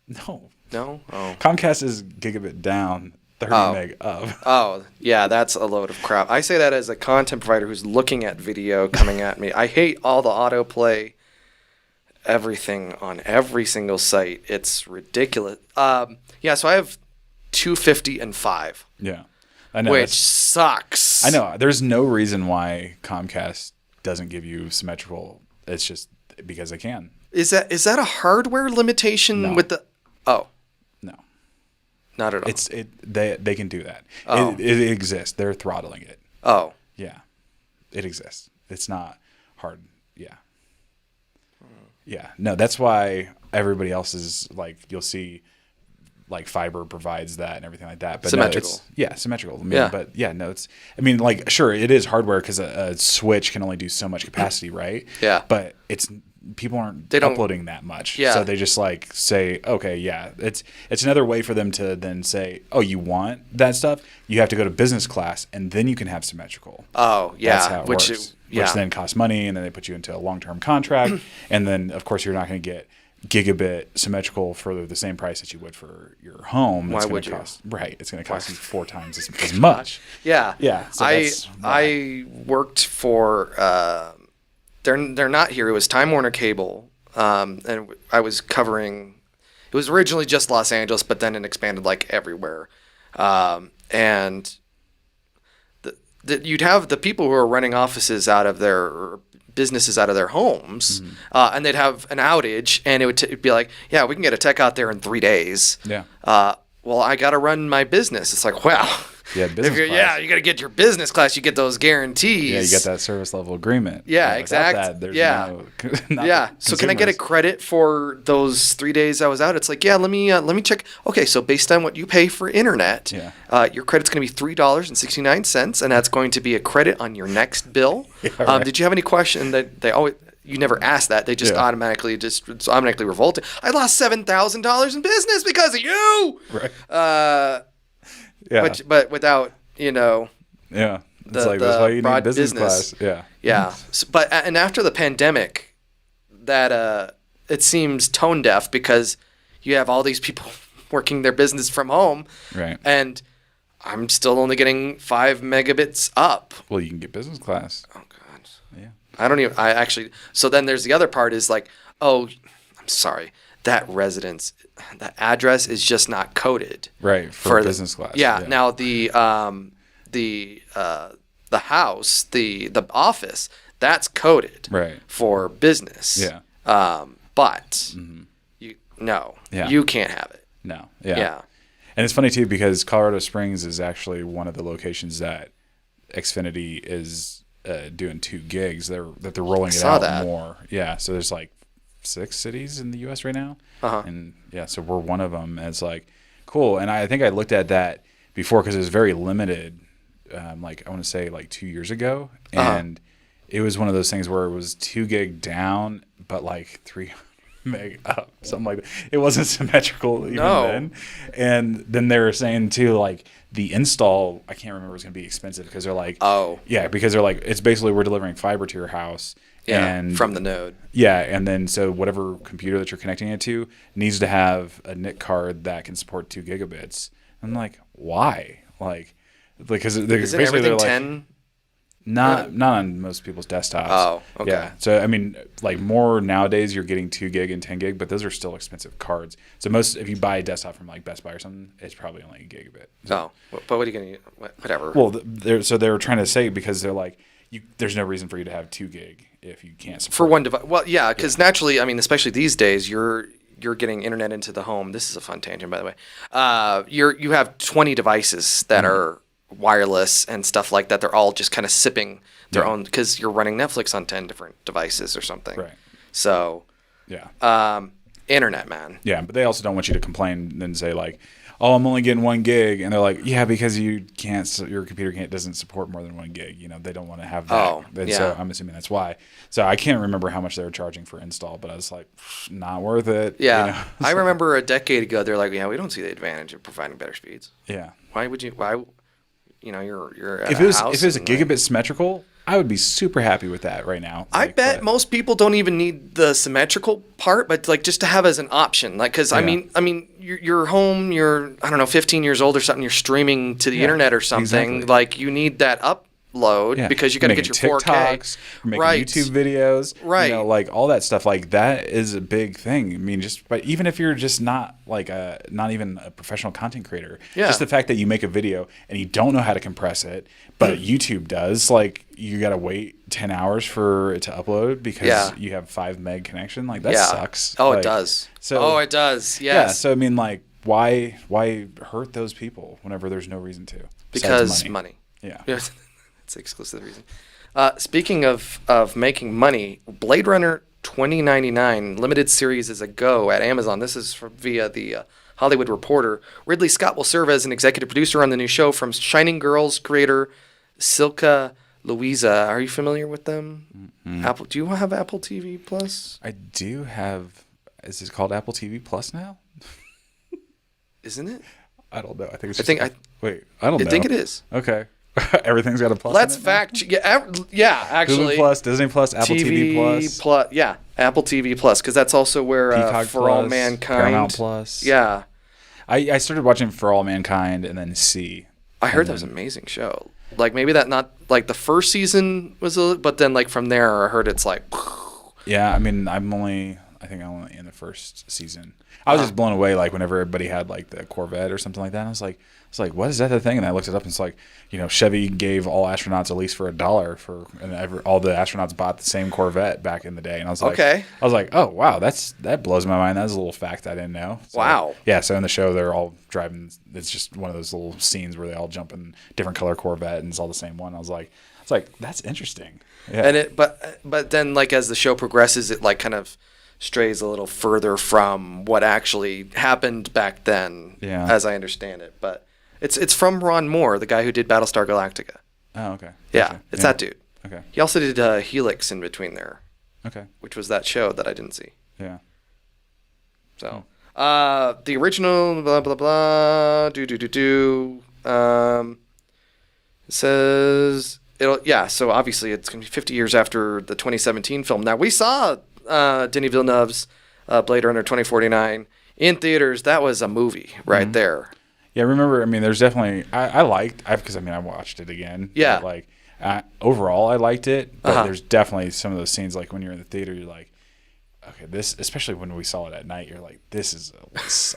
No. No? Oh. Comcast is gigabit down, 30 meg up. Oh, yeah, that's a load of crap. I say that as a content provider who's looking at video coming at me. I hate all the autoplay, everything on every single site. It's ridiculous. So I have 250 and 5. Yeah. I know. Which sucks. I know. There's no reason why Comcast doesn't give you symmetrical. It's just because they can. Is that a hardware limitation with the... Oh. No. Not at all. They can do that. Oh. It exists. They're throttling it. Oh. Yeah. It exists. It's not hard. Yeah. Yeah. No, that's why everybody else is like, you'll see like fiber provides that and everything like that. But symmetrical. Symmetrical. But like, sure, it is hardware because a switch can only do so much capacity, right? Yeah. But people aren't uploading that much. Yeah. So they just like say, okay, yeah, it's another way for them to then say, oh, you want that stuff? You have to go to business class and then you can have symmetrical. Oh, yeah. That's how it works. Which then costs money, and then they put you into a long-term contract. And then, of course, you're not going to get gigabit symmetrical for the same price that you would for your home. Why would you? Right. It's going to cost you 4 times as much. Yeah. Yeah. So I worked for... They're not here. It was Time Warner Cable, and I was covering. It was originally just Los Angeles, but then it expanded like everywhere. And you'd have the people who are running offices out of their businesses out of their homes, and they'd have an outage, and it would be like, yeah, we can get a tech out there in 3 days. Yeah. Well, I got to run my business. It's like, wow. business class. You got to get your business class. You get those guarantees. Yeah, you get that service level agreement. Yeah, without exactly. That, there's yeah. So can I get a credit for those 3 days I was out? It's like, yeah, let me check. Okay, so based on what you pay for internet, your credit's going to be $3.69, and that's going to be a credit on your next bill. Right. Did you have any question that they always? You never ask that. They just automatically revolted. I lost $7,000 in business because of you. Right. But without Yeah. It's like that's why you need business class. Yeah. Yeah. But after the pandemic, that it seems tone deaf because you have all these people working their business from home. Right. And I'm still only getting 5 megabits up. Well, you can get business class. Oh God. Yeah. So then there's the other part is like, oh, I'm sorry. That address is just not coded. Right. For business class. Yeah. Now the house, the office, that's coded. Right. For business. Yeah. But you can't have it. No. Yeah. And it's funny too because Colorado Springs is actually one of the locations that Xfinity is doing 2 gigs. They're rolling it out more. Yeah. So there's like 6 cities in the U.S. right now. And so we're one of them. And it's like cool. And I think I looked at that before because it was very limited. Like I want to say like 2 years ago, and it was one of those things where it was 2 gig down, but like 3 meg up, something like that. It wasn't symmetrical even then. And then they were saying too, like the install, I can't remember, was going to be expensive because they're like, because they're like, it's basically we're delivering fiber to your house. And from the node. Yeah, and then so whatever computer that you're connecting it to needs to have a NIC card that can support 2 gigabits. I'm like, why? Because isn't everything 10? Not on most people's desktops. Oh, okay. Yeah. So I mean, like more nowadays, you're getting 2 gig and 10 gig, but those are still expensive cards. So if you buy a desktop from like Best Buy or something, it's probably only a gigabit. So, but what are you gonna use? Whatever. Well, they were trying to say because they're like, there's no reason for you to have 2 gig if you can't support for one device. Well, yeah, because naturally, I mean, especially these days, you're getting internet into the home. This is a fun tangent, by the way. You have 20 devices that are wireless and stuff like that. They're all just kind of sipping their own because you're running Netflix on 10 different devices or something. Right. So, internet, man. Yeah, but they also don't want you to complain and say like, oh, I'm only getting 1 gig, and they're like, yeah, because your computer doesn't support more than 1 gig. They don't want to have that. So I'm assuming that's why. So I can't remember how much they were charging for install, but I was like, not worth it. Yeah, I remember a decade ago they're like, yeah, we don't see the advantage of providing better speeds. Yeah. Why would you? Why? You're at if it was a gigabit symmetrical, I would be super happy with that right now. I bet most people don't even need the symmetrical part, but like just to have as an option, like because I mean, you're home, you're 15 years old or something, you're streaming to the internet or something, exactly. Like you need that upload because you got to get your 4K, TikToks, making YouTube videos, right? Like all that stuff. Like that is a big thing. I mean, but even if you're just not not even a professional content creator, just the fact that you make a video and you don't know how to compress it, but YouTube does, like you got to wait 10 hours for it to upload because you have 5 meg connection. Like that sucks. Oh, it does. It does. Yes. Yeah. So I mean, like, why hurt those people whenever there's no reason to? Because money. Yeah. It's the exclusive reason. Speaking of making money, Blade Runner 2099 limited series is a go at Amazon. This is via the Hollywood Reporter. Ridley Scott will serve as an executive producer on the new show from Shining Girls creator Silka Louisa. Are you familiar with them? Mm-hmm. Do you have Apple TV Plus? I do have. Is it called Apple TV Plus now? Isn't it? I don't know. I think it's. Wait, I don't know. I think it is. Okay. Everything's got a plus. Let's fact. Yeah, actually. Hulu Plus, Disney Plus, Apple TV Plus. Yeah, Apple TV Plus, because that's also where For All Mankind. Paramount Plus. Yeah. I started watching For All Mankind and then See. I heard that was an amazing show. Like maybe that not like the first season was, but then like from there I heard it's like. Yeah, I mean I'm I think only in the first season. I was just blown away, like whenever everybody had like the Corvette or something like that. I was like, what is that the thing? And I looked it up, and it's like, Chevy gave all astronauts a lease for $1 and all the astronauts bought the same Corvette back in the day. And I was like, oh wow, that blows my mind. That's a little fact I didn't know. So, wow. Yeah. So in the show, they're all driving. It's just one of those little scenes where they all jump in different color Corvette, and it's all the same one. I was like, that's interesting. Yeah. And but then like as the show progresses, it like kind of strays a little further from what actually happened back then, as I understand it. But it's from Ron Moore, the guy who did Battlestar Galactica. Oh, okay. Yeah, okay. It's that dude. Okay. He also did Helix in between there. Okay. Which was that show that I didn't see. Yeah. So, the original blah blah blah it says so obviously it's going to be 50 years after the 2017 film. Now we saw Denis Villeneuve's Blade Runner 2049 in theaters. That was a movie right there. Yeah, I remember. I mean, there's definitely I watched it again. Yeah. But overall, I liked it. But there's definitely some of those scenes like when you're in the theater, you're like, okay, this. Especially when we saw it at night, you're like, this is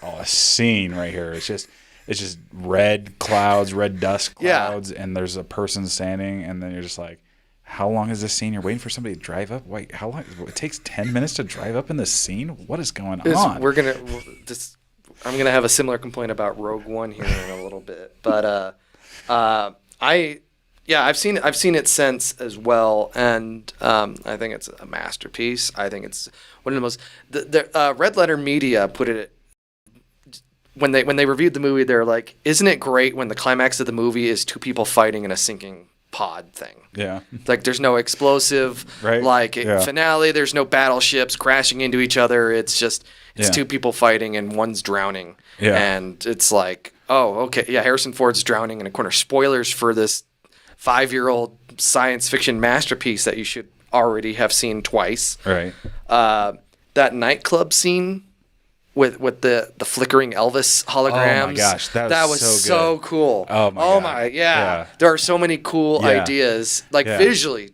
a scene right here. It's just red clouds, red dust clouds, and there's a person standing, and then you're just like, how long is this scene? You're waiting for somebody to drive up? Wait, how long? It takes 10 minutes to drive up in this scene? What is going on? I'm gonna have a similar complaint about Rogue One here in a little bit, but I've seen it since as well, and I think it's a masterpiece. I think it's one of the most. The Red Letter Media put it when they reviewed the movie. They're like, "Isn't it great when the climax of the movie is two people fighting in a sinking pod thing?" Yeah. Like there's no explosive finale. There's no battleships crashing into each other. It's just two people fighting and one's drowning. Yeah. And it's like, oh, okay. Yeah. Harrison Ford's drowning in a corner. Spoilers for this 5-year-old science fiction masterpiece that you should already have seen twice. Right. That nightclub scene with the flickering Elvis holograms. Oh my gosh, that was so cool. Oh my god. Yeah. There are so many cool ideas, visually.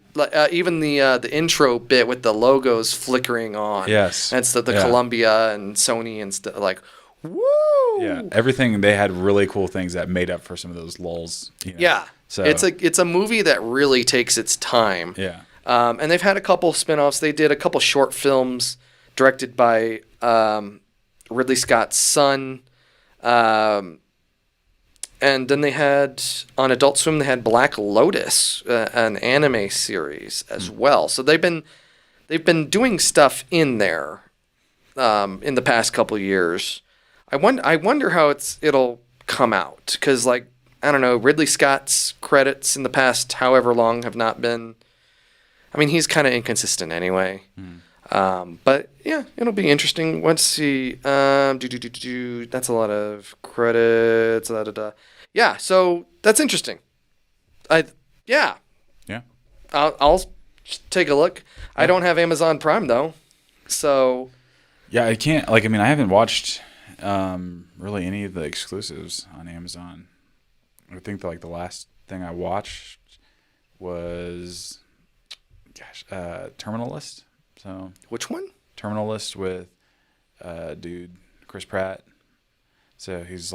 Even the intro bit with the logos flickering on. Yes. And it's the Columbia and Sony and stuff. Like, woo! Yeah. Everything, they had really cool things that made up for some of those lulls. Yeah. So it's a movie that really takes its time. Yeah. And they've had a couple spin-offs. They did a couple short films directed by Ridley Scott's son. And then they had, on Adult Swim, they had Black Lotus, an anime series as well. So they've been doing stuff in there in the past couple years. I wonder how it'll come out, because I don't know, Ridley Scott's credits in the past however long have not been. I mean, he's kind of inconsistent anyway. But yeah, it'll be interesting. Let's see. That's a lot of credits. Yeah, so that's interesting. Yeah. I'll take a look. I don't have Amazon Prime though, so. Yeah, I can't. I haven't watched really any of the exclusives on Amazon. I think the last thing I watched was, Terminal List. So which one? Terminal List with dude Chris Pratt. So he's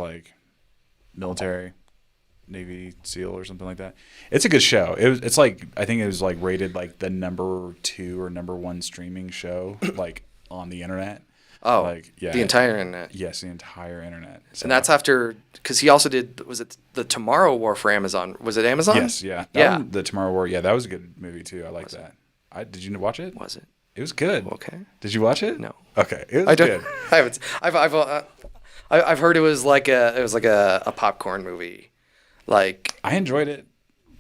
military, Navy SEAL or something like that. It's a good show. It's I think it was rated the number 2 or number 1 streaming show on the internet. Oh, the entire internet. Yes, the entire internet. So, and that's after, because he also did, was it the Tomorrow War for Amazon? Was it Amazon? Yes, yeah. The Tomorrow War. Yeah, that was a good movie too. I like that. Did you watch it? Was it? It was good. Okay. Did you watch it? No. Okay. It was good. I haven't. I've heard it was like a popcorn movie. I enjoyed it.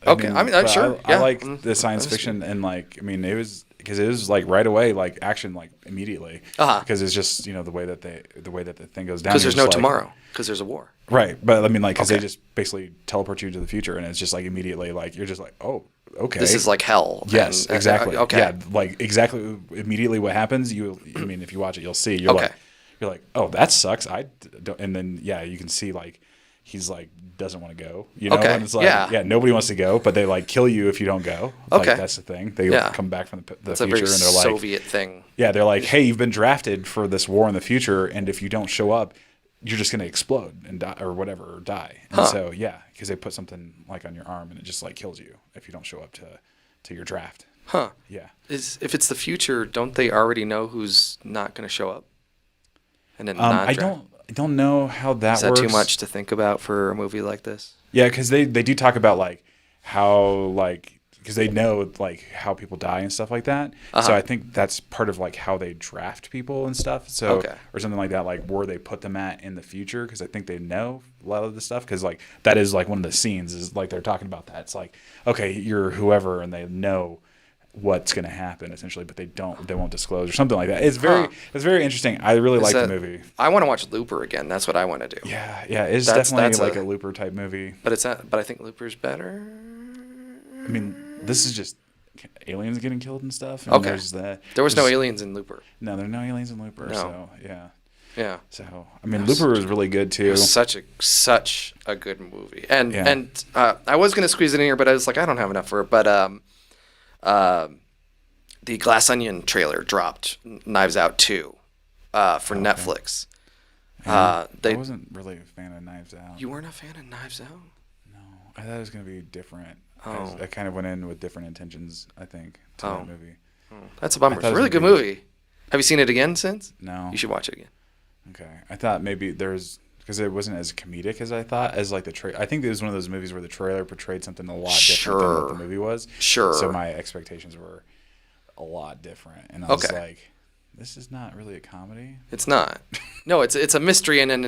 Okay. I'm sure. I like the science fiction, and it was, because it was right away, action immediately. Because it's just the way that the thing goes down. Because there's no tomorrow. Because there's a war. Right, but because they just basically teleport you to the future, and it's just immediately you're just oh, okay. This is hell. Yes, exactly. Okay. Yeah, exactly. Immediately what happens, if you watch it, you'll see. You're like, oh, that sucks. I don't. And then you can see he's like doesn't want to go. You know, Okay. and it's like nobody wants to go, but they like kill you if you don't go. Okay. Like that's the thing. They come back from the That's future a very and they're like Soviet thing. Yeah, they're like, hey, you've been drafted for this war in the future, and if you don't show up, you're just gonna explode and die or whatever, or die. And so because they put something like on your arm and it just like kills you if you don't show up to your draft. Huh. Yeah. If it's the future, don't they already know who's not going to show up? And then I don't know how that works. Is that too much to think about for a movie like this? Yeah, because they do talk about like how like because they know like how people die and stuff like that. So I think that's part of like how they draft people and stuff. So or something like that, like where they put them at in the future. Because I think they know a lot of the stuff. Because like that is like one of the scenes is like they're talking about that. It's like okay, you're whoever, and they know what's going to happen essentially, but they won't disclose or something like that. It's very interesting. I really like the movie. I want to watch Looper again. That's what I want to do. Yeah, it's definitely like a Looper type movie. But it's not. But I think Looper's better. I mean, this is just aliens getting killed and stuff. And okay. There was no aliens in Looper. No, there are no aliens in Looper. No. So yeah. So I mean, Looper was really good too. It was such a good movie. And I was gonna squeeze it in here, but I was like, I don't have enough for it. But the Glass Onion trailer dropped, Knives Out 2, for Netflix. I wasn't really a fan of Knives Out. You weren't a fan of Knives Out? No, I thought it was going to be different. Oh. I kind of went in with different intentions, I think, to that movie. Oh. That's a bummer. It's a really good movie. Have you seen it again since? No. You should watch it again. Okay. I thought maybe because it wasn't as comedic as I thought, as like I think it was one of those movies where the trailer portrayed something a lot different than what the movie was. Sure. So my expectations were a lot different, and I was like, "This is not really a comedy." It's not. No, it's a mystery, and then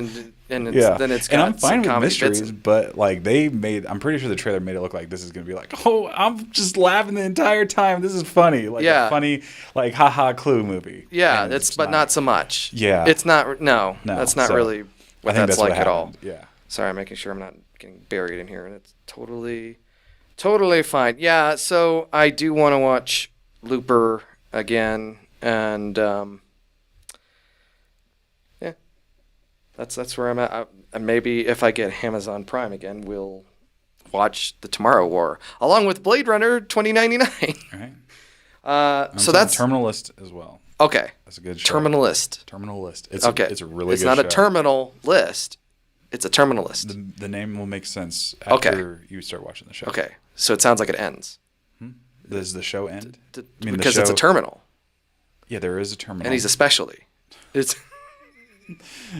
it's and I'm fine with mysteries, bits. but like I'm pretty sure the trailer made it look like this is gonna be like, "Oh, I'm just laughing the entire time. This is funny, like a funny like haha Clue movie." Yeah, but not so much. Yeah, it's not. No, that's not really what that's like at all. Yeah. Sorry, I'm making sure I'm not getting buried in here, and it's totally fine. Yeah, so I do want to watch Looper again, and that's where I'm at. And maybe if I get Amazon Prime again, we'll watch The Tomorrow War along with Blade Runner 2099. All right. So that's Terminal List as well. Okay. That's a good show. Terminal List. It's okay. It's a really good show. It's not a terminal list. It's a terminal list. The name will make sense after you start watching the show. Okay. So it sounds like it ends. Does the show end? Because it's a terminal. Yeah, there is a terminal. And he's a specialty. It's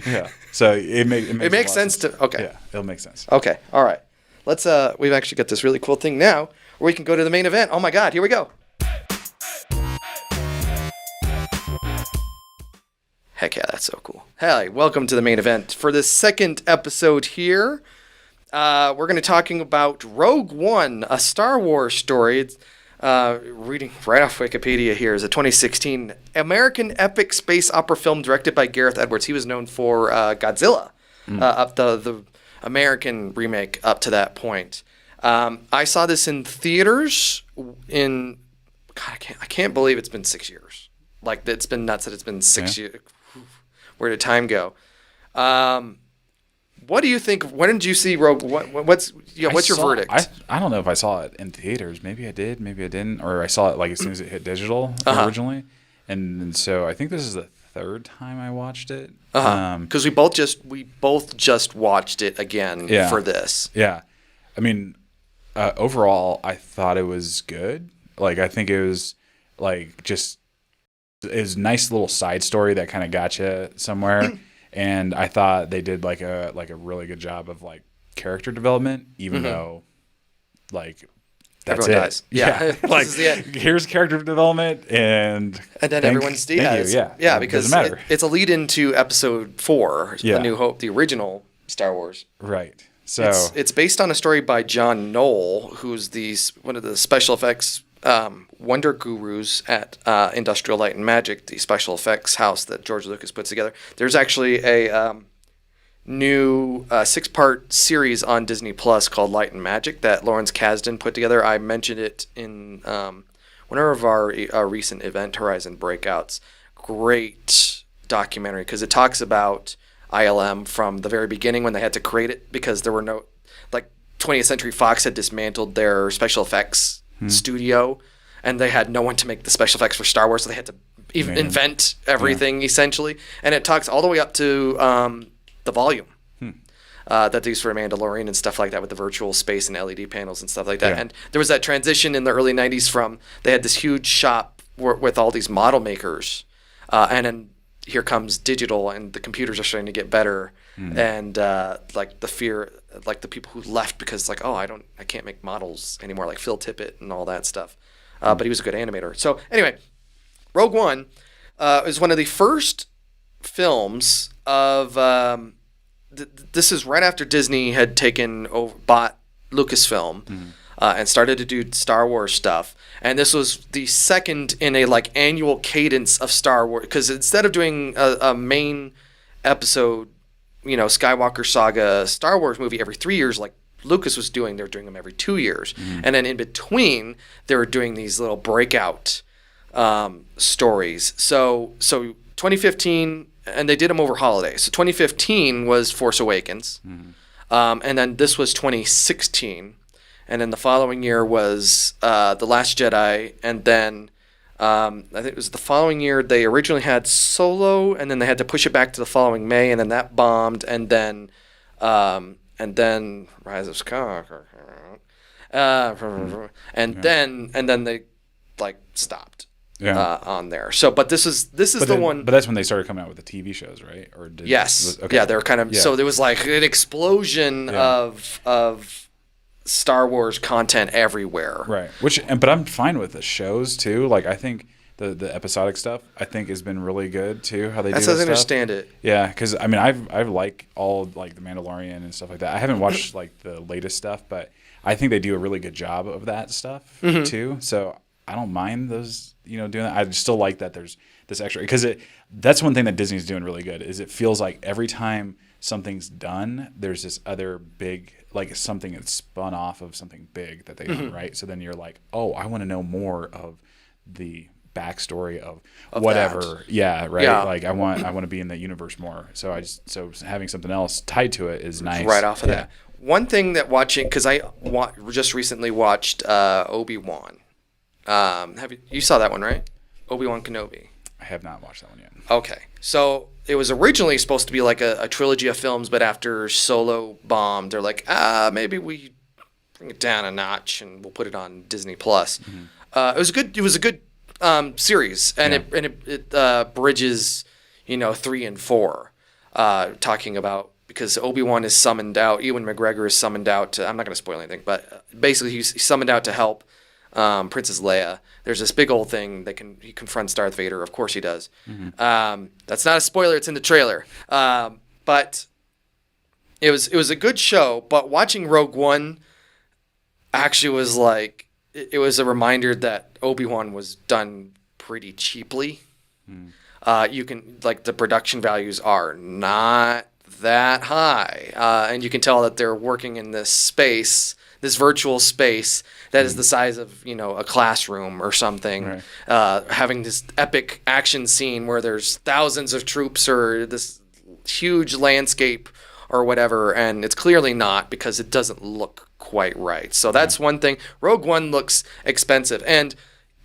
yeah. So it makes sense to okay. Yeah, it'll make sense. Okay. All right. Let's we've actually got this really cool thing now where we can go to the main event. Oh my God, here we go. Heck yeah, that's so cool. Hey, welcome to the main event. For the second episode here, we're going to be talking about Rogue One, a Star Wars story. It's, reading right off Wikipedia here, is a 2016 American epic space opera film directed by Gareth Edwards. He was known for Godzilla, up the American remake up to that point. I saw this in theaters in, God, I can't believe it's been 6 years. Like, it's been nuts that it's been 6 years. Where did time go? What do you think? When did you see Rogue? What's your verdict? I don't know if I saw it in theaters. Maybe I did. Maybe I didn't. Or I saw it like as soon as it hit digital originally. And so I think this is the third time I watched it. Because we both just watched it again for this. Yeah. I mean, overall, I thought it was good. Like, I think it was like just it was a nice little side story that kind of got you somewhere. And I thought they did like a really good job of like character development, even though like that's everyone it. Dies. Yeah. Like here's character development and then everyone's dies. Yeah, because it's a lead into episode 4, A New Hope, the original Star Wars. Right. So it's based on a story by John Knoll, who's one of the special effects wonder gurus at Industrial Light and Magic, the special effects house that George Lucas puts together. There's actually a new 6-part series on Disney Plus called Light and Magic that Lawrence Kasdan put together. I mentioned it in one of our recent Event Horizon breakouts. Great documentary because it talks about ILM from the very beginning when they had to create it because there were no, like 20th Century Fox had dismantled their special effects studio, and they had no one to make the special effects for Star Wars, so they had to invent everything essentially. And it talks all the way up to the volume that they used for Mandalorian and stuff like that with the virtual space and LED panels and stuff like that. And there was that transition in the early 90s from they had this huge shop with all these model makers, and then here comes digital and the computers are starting to get better, and like the fear, like the people who left because like, oh, I can't make models anymore, like Phil Tippett and all that stuff. But he was a good animator. So anyway, Rogue One is one of the first films of this is right after Disney had bought Lucasfilm and started to do Star Wars stuff. And this was the second in a like annual cadence of Star Wars, because instead of doing a main episode, Skywalker Saga Star Wars movie every 3 years like Lucas was doing, they were doing them every 2 years. And then in between, they were doing these little breakout stories. So 2015, and they did them over holidays. So 2015 was Force Awakens, and then this was 2016, and then the following year was The Last Jedi, and then I think it was the following year they originally had Solo, and then they had to push it back to the following May, and then that bombed, and then Rise of Skywalker, and then they like stopped. On there. So, but this is the one. But that's when they started coming out with the TV shows, right? Or yes, yeah, they were kind of. So there was like an explosion of Star Wars content everywhere, right? But I'm fine with the shows too. Like I think the episodic stuff I think has been really good too. How they do that stuff. I understand it. Yeah, because I mean I've like all like the Mandalorian and stuff like that. I haven't watched like the latest stuff, but I think they do a really good job of that stuff too. So I don't mind those. Doing that. I still like that there's this extra, because that's one thing that Disney's doing really good is it feels like every time something's done, there's this other big, like something that's spun off of something big that they own, right? So then you're like, oh, I want to know more of the backstory of whatever. That. Yeah, right. Yeah. Like I want to be in the universe more. So having something else tied to it is nice. Right off of that. One thing that watching, because I just recently watched Obi-Wan. You saw that one, right? Obi-Wan Kenobi. I have not watched that one yet. Okay. So it was originally supposed to be like a trilogy of films, but after Solo bombed, they're like, maybe we bring it down a notch and we'll put it on Disney Plus. It was a good series, and it bridges, 3 and 4, talking about, because Obi-Wan is summoned out, Ewan McGregor is summoned out to, I'm not going to spoil anything, but basically he's summoned out to help Princess Leia. There's this big old thing he confronts Darth Vader. Of course he does. That's not a spoiler. It's in the trailer. But it was a good show. But watching Rogue One actually was like, it was a reminder that Obi-Wan was done pretty cheaply. You can, like, the production values are not that high, and you can tell that they're working in this virtual space that is the size of, a classroom or something, right. Having this epic action scene where there's thousands of troops or this huge landscape or whatever, and it's clearly not, because it doesn't look quite right. So that's one thing. Rogue One looks expensive, and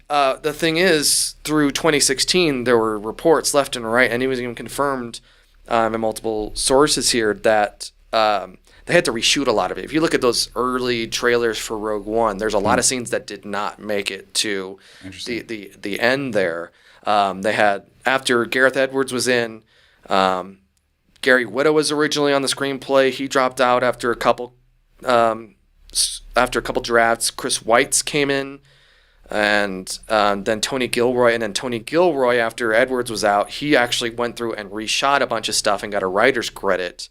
the thing is, through 2016 there were reports left and right, and it was even confirmed in multiple sources here that they had to reshoot a lot of it. If you look at those early trailers for Rogue One, there's a lot of scenes that did not make it to the end there. They had, after Gareth Edwards was in, Gary Whitta was originally on the screenplay. He dropped out after a couple drafts. Chris Weitz came in, and then Tony Gilroy. And then Tony Gilroy, after Edwards was out, he actually went through and reshot a bunch of stuff and got a writer's credit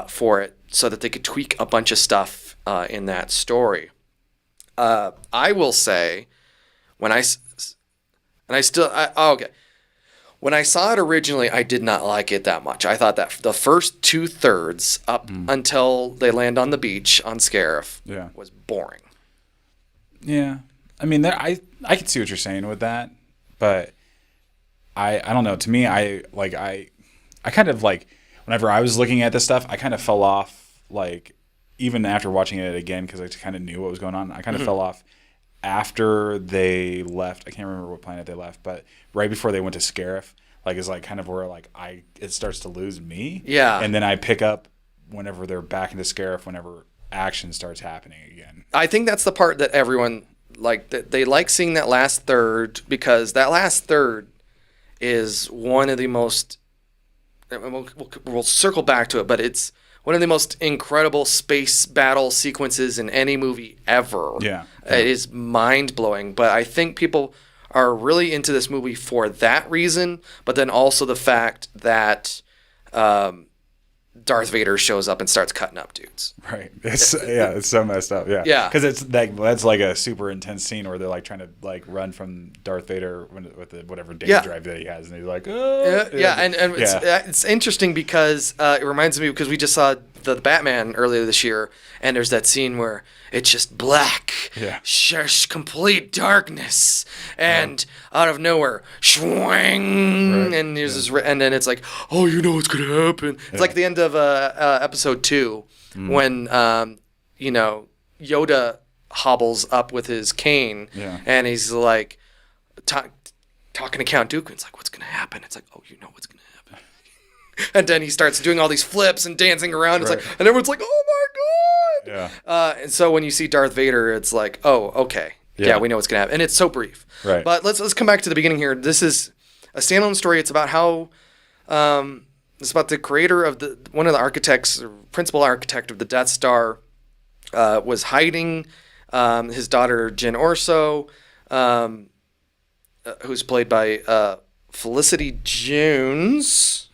for it, so that they could tweak a bunch of stuff in that story. I will say, when I saw it originally, I did not like it that much. I thought that the first 2/3 up until they land on the beach on Scarif was boring. Yeah. I mean, I can see what you're saying with that, but I don't know. To me, I kind of like, whenever I was looking at this stuff, I kind of fell off, like, even after watching it again, because I kind of knew what was going on. I kind of fell off after they left. I can't remember what planet they left, but right before they went to Scarif, like, is like kind of where like it starts to lose me. Yeah. And then I pick up whenever they're back into Scarif, whenever action starts happening again. I think that's the part that everyone they like seeing that last third, because that last third is one of the most. We'll circle back to it, but it's one of the most incredible space battle sequences in any movie ever. Yeah. It is mind-blowing, but I think people are really into this movie for that reason, but then also the fact that Darth Vader shows up and starts cutting up dudes. Right. It's so messed up. Yeah. Yeah. Because that's like a super intense scene where they're like trying to like run from Darth Vader with whatever data drive that he has, and he's like, oh. And it's interesting because it reminds me, because we just saw the Batman earlier this year, and there's that scene where it's just black, complete darkness, and out of nowhere, swing, and there's this, and then it's like, oh, you know what's gonna happen. It's like the end of episode 2 when Yoda hobbles up with his cane, and he's like talking to Count Dooku. It's like, what's gonna happen? It's like, oh, you know what's gonna happen. And then he starts doing all these flips and dancing around. It's like, and everyone's like, oh my god! Yeah. And so when you see Darth Vader, it's like, oh, okay, yeah, we know what's gonna happen, and it's so brief. Right. But let's come back to the beginning here. This is a standalone story. It's about how, it's about the creator of one of the architects, or principal architect of the Death Star, was hiding his daughter Jyn Orso, who's played by Felicity Jones.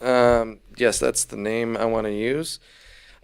Yes, that's the name I want to use.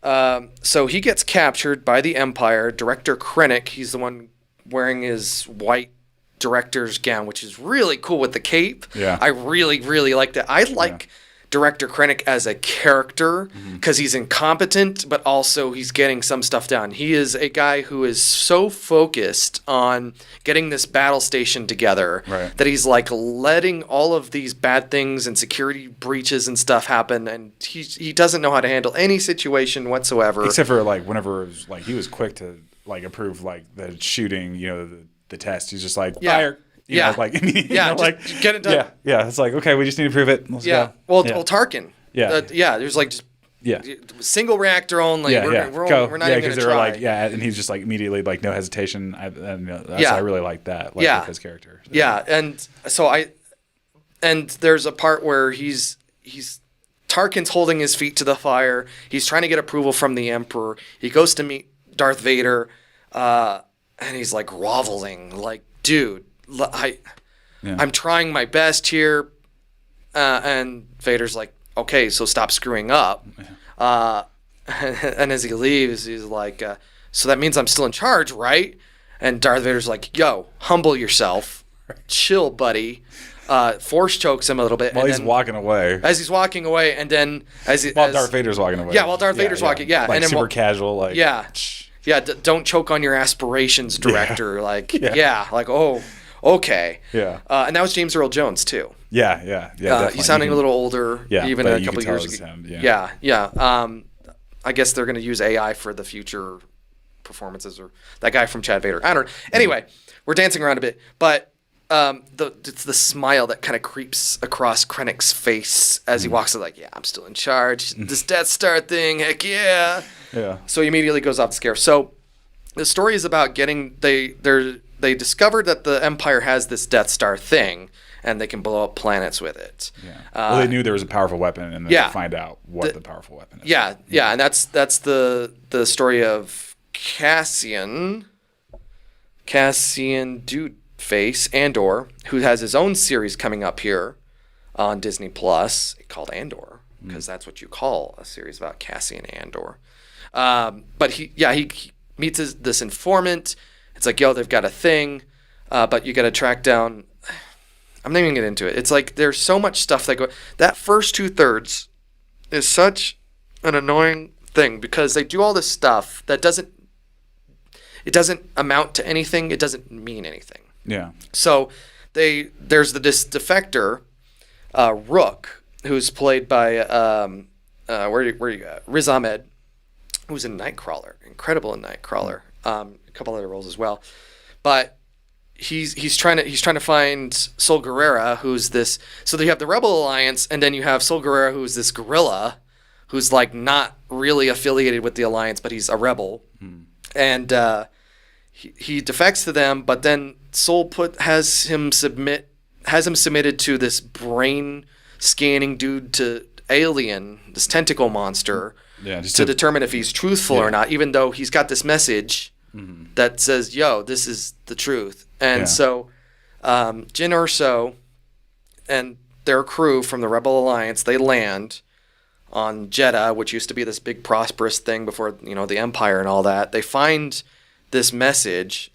So he gets captured by the Empire. Director Krennic, he's the one wearing his white director's gown, which is really cool with the cape. Yeah. I really, really like that. I like Director Krennic as a character because he's incompetent, but also he's getting some stuff done. He is a guy who is so focused on getting this battle station together that he's like letting all of these bad things and security breaches and stuff happen, and he doesn't know how to handle any situation whatsoever. Except for like whenever it was, like, he was quick to like approve like the shooting, the test. He's just like fire. You know, like, like get it done. Yeah. It's like, okay, we just need to prove it. Let's go. Well, Tarkin. Yeah. There's like just single reactor only. We're not even gonna try. Like, and he's just like immediately like no hesitation. I really like that. Like, with his character. So. Yeah, and there's a part where he's Tarkin's holding his feet to the fire. He's trying to get approval from the Emperor. He goes to meet Darth Vader, and he's like groveling, like, dude. I'm trying my best here, and Vader's like, okay, so stop screwing up. And as he leaves, he's like, so that means I'm still in charge, right? And Darth Vader's like, yo, humble yourself, chill, buddy. Force chokes him a little bit while he's walking away. As he's walking away, and then while Darth Vader's walking away. Yeah, while Darth Vader's walking. Yeah, like, and then super casual, like don't choke on your aspirations, director. Like like, oh. Okay. Yeah. And that was James Earl Jones too. Yeah. He's sounding a little older. Yeah. Even a couple years ago. Him, yeah. I guess they're going to use AI for the future performances, or that guy from Chad Vader. I don't know. Anyway, we're dancing around a bit, but it's the smile that kind of creeps across Krennic's face as he walks. Like, yeah, I'm still in charge. This Death Star thing, heck yeah. Yeah. So he immediately goes off the scare. So the story is about getting They discovered that the Empire has this Death Star thing, and they can blow up planets with it. Yeah. Well, they knew there was a powerful weapon, and then they find out what the powerful weapon is. Yeah, and that's the story of Cassian Dude Face Andor, who has his own series coming up here on Disney Plus called Andor, because that's what you call a series about Cassian Andor. But he meets this informant. It's like, yo, they've got a thing, but you got to track down. I'm not even getting into it. It's like there's so much stuff that that first 2/3 is such an annoying thing, because they do all this stuff that doesn't amount to anything. It doesn't mean anything. Yeah. So there's this defector, Rook, who's played by where you at? Riz Ahmed, who's in Nightcrawler, incredible in Nightcrawler, a couple other roles as well, but he's trying to find Sol Guerrera, who's this. So you have the Rebel Alliance, and then you have Sol Guerrera, who's this guerrilla, who's like not really affiliated with the Alliance, but he's a rebel, and he defects to them. But then Sol has him submitted to this brain scanning dude, to Alien, this tentacle monster, to determine if he's truthful or not, even though he's got this message that says, yo, this is the truth. And so Jyn Erso and their crew from the Rebel Alliance, they land on Jeddah, which used to be this big prosperous thing before, the Empire and all that. They find this message,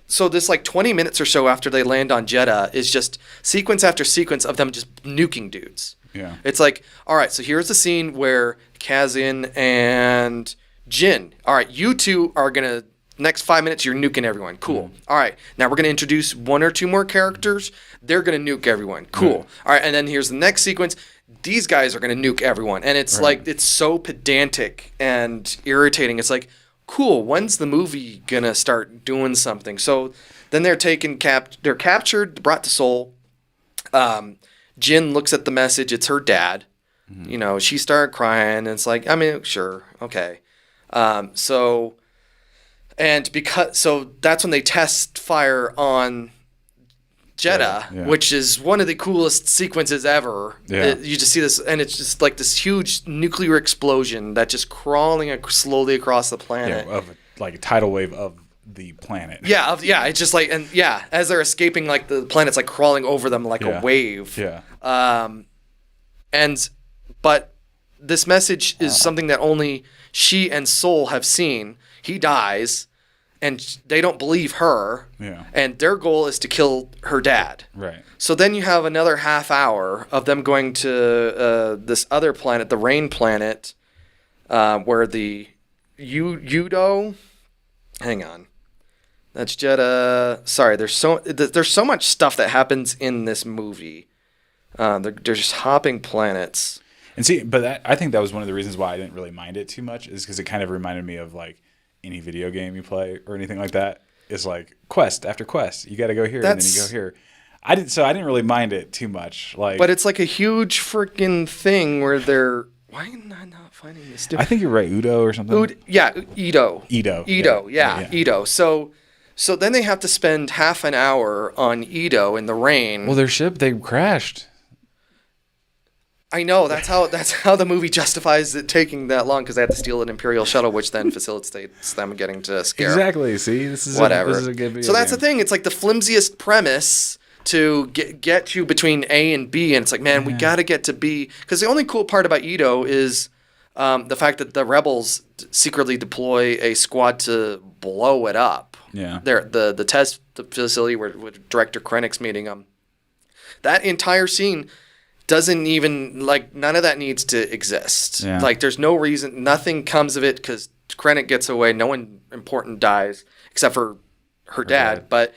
so this like 20 minutes or so after they land on Jeddah is just sequence after sequence of them just nuking dudes. Yeah. It's like, all right, so here's the scene where Kazin and Jyn, all right, you two are going to, next 5 minutes, you're nuking everyone. Cool. All right, now we're going to introduce one or two more characters. They're going to nuke everyone. Cool. All right, and then here's the next sequence. These guys are going to nuke everyone. And it's like, it's so pedantic and irritating. It's like, cool, when's the movie going to start doing something? So then they're they're captured, brought to Seoul. Jyn looks at the message. It's her dad. She started crying. And it's like, I mean, sure, okay. So that's when they test fire on Jeddah, which is one of the coolest sequences ever. Yeah. You just see this, and it's just like this huge nuclear explosion that just crawling slowly across the planet. Yeah, like a tidal wave of the planet. Yeah, it's just like, as they're escaping, like the planet's like crawling over them like a wave. Yeah. But this message is something that only she and Sol have seen. He dies, and they don't believe her. Yeah. And their goal is to kill her dad. Right. So then you have another half hour of them going to this other planet, the Rain Planet, where the Udo. Hang on. That's Jeddah. Sorry, there's so much stuff that happens in this movie. They're just hopping planets. And see, but I think that was one of the reasons why I didn't really mind it too much, is because it kind of reminded me of like any video game you play or anything like that. It's like quest after quest. You got to go here and then you go here. I didn't really mind it too much. But it's like a huge freaking thing where they're. Why am I not finding this? I think you're right, Udo or something. Edo. Yeah. Edo. So then they have to spend half an hour on Edo in the rain. Well, their ship, they crashed. I know, that's how the movie justifies it taking that long, because they have to steal an Imperial shuttle, which then facilitates them getting to Scarab. Exactly. See, this is whatever. This is a good video so that's game. The thing. It's like the flimsiest premise to get you between A and B, and it's like, man, we got to get to B, because the only cool part about Edo is the fact that the rebels secretly deploy a squad to blow it up. Yeah. The test facility where Director Krennic's meeting them. That entire scene doesn't even, like, none of that needs to exist. Yeah. Like, there's no reason, nothing comes of it, because Krennic gets away, no one important dies, except for her dad. But,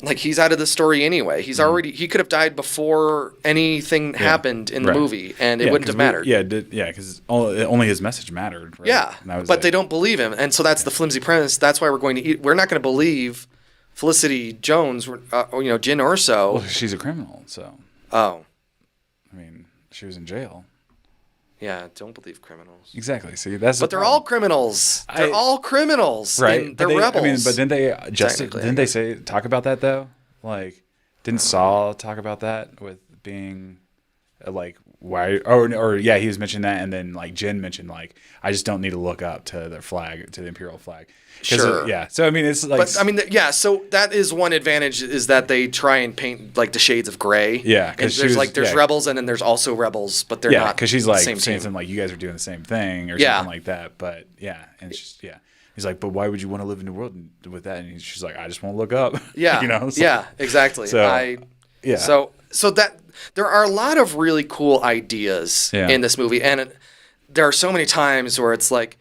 like, he's out of the story anyway. He's he could have died before anything happened in the movie, and it wouldn't have mattered. Because only his message mattered. Right? Yeah, but they don't believe him, and so that's the flimsy premise. That's why we're not going to believe Felicity Jones, Jyn Erso. Well, she's a criminal, so. Oh. I mean, she was in jail. Yeah, don't believe criminals. Exactly. See, that's. But they're all criminals. They're all criminals. Right. They're rebels. I mean, but didn't they talk about that though? Like, didn't Saul talk about that with being, like, why? He was mentioning that, and then like Jyn mentioned like, I just don't need to look up to the flag, to the Imperial flag. Sure. So I mean, it's like. But I mean, so that is one advantage, is that they try and paint like the shades of gray. Yeah. Because there's rebels, and then there's also rebels, but they're not. Because she's like saying something like, you guys are doing the same thing or something like that. But and it's just He's like, but why would you want to live in the world with that? And she's like, I just want to look up. Yeah. So, exactly. So, So that there are a lot of really cool ideas in this movie, and there are so many times where it's like,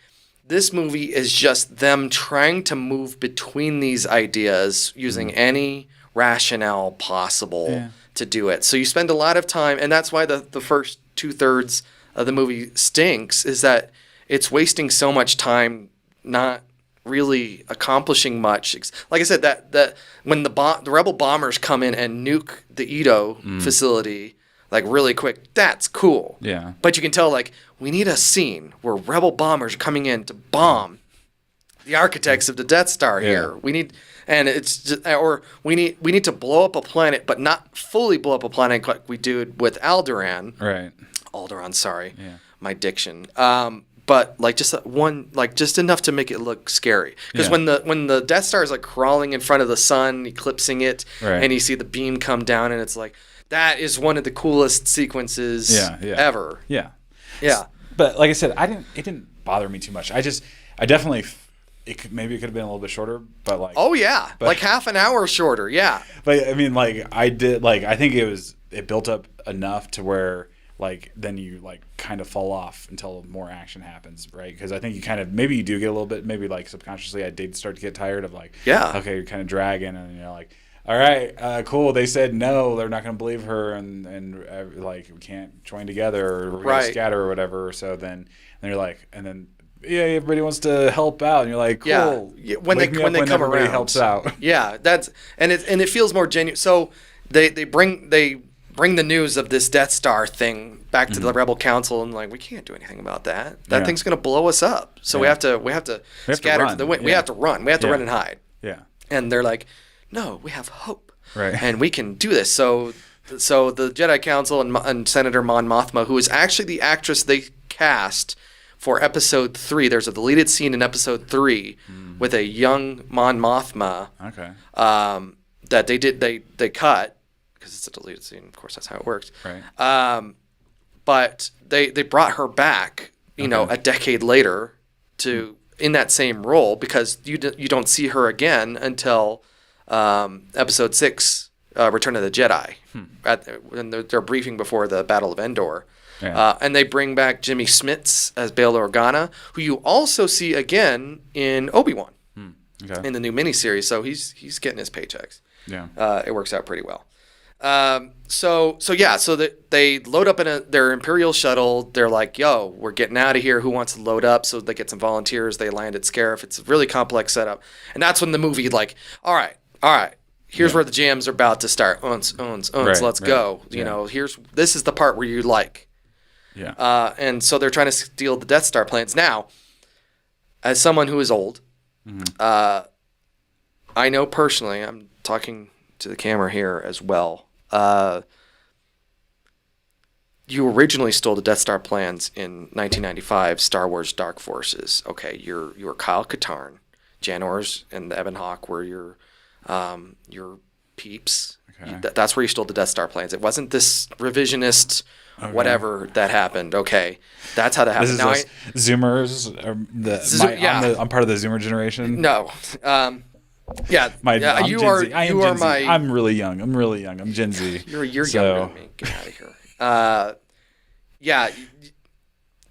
this movie is just them trying to move between these ideas using any rationale possible to do it. So you spend a lot of time, and that's why the first 2/3 of the movie stinks is that it's wasting so much time not really accomplishing much. Like I said, that when the rebel bombers come in and nuke the Edo facility like really quick, that's cool. Yeah. But you can tell like we need a scene where rebel bombers are coming in to bomb the architects of the Death Star here. We need we need to blow up a planet, but not fully blow up a planet like we do with Alderaan. Right. Alderaan, sorry. Yeah. My diction. But like just enough to make it look scary. Because when the Death Star is like crawling in front of the sun, eclipsing it, and you see the beam come down, and it's like that is one of the coolest sequences ever. Yeah. Yeah. But like I said, it didn't bother me too much. I definitely maybe it could have been a little bit shorter, but like like half an hour shorter. Yeah. But I mean, like I think it built up enough to where like then you like kind of fall off until more action happens, right? Because I think you kind of maybe you do get a little bit, maybe like subconsciously I did start to get tired of like okay, you're kind of dragging, and you're like, all right, cool, they said no, they're not going to believe her, and like we can't join together, or we're going to scatter or whatever. So then you're like, and then everybody wants to help out, and you're like, cool. Yeah. When they come around, helps out. Yeah, it feels more genuine. So they bring the news of this Death Star thing back to the Rebel Council, and like we can't do anything about that. That thing's going to blow us up. So we have to scatter to the wind. We have to run. We have to run and hide. Yeah. And they're like, no, we have hope. Right. And we can do this. So the Jedi Council and Senator Mon Mothma, who is actually the actress they cast for Episode 3. There's a deleted scene in Episode 3 with a young Mon Mothma. Okay. That they cut because it's a deleted scene. Of course, that's how it works. Right. But they brought her back, you know, a decade later to in that same role because you don't see her again until Episode 6, Return of the Jedi, when they're briefing before the Battle of Endor. Yeah. And they bring back Jimmy Smits as Bail Organa, who you also see again in Obi-Wan in the new miniseries. So he's getting his paychecks. Yeah. It works out pretty well. So they load up in their Imperial shuttle. They're like, yo, we're getting out of here. Who wants to load up? So they get some volunteers. They land at Scarif. It's a really complex setup. And that's when the movie like, all right. Here's where the jams are about to start. Let's go. You know, this is the part where you like. Yeah. And so they're trying to steal the Death Star plans. Now, as someone who is old, I know personally, I'm talking to the camera here as well. You originally stole the Death Star plans in 1995 Star Wars Dark Forces. Okay, you were Kyle Katarn. Jan Ors and the Ebon Hawk were your peeps. Okay. That's where you stole the Death Star plans. It wasn't this revisionist whatever that happened. Okay, that's how that happened. This is Zoomers. I'm part of the Zoomer generation. No. I'm really young. I'm Gen Z. You're younger than me. Get out of here.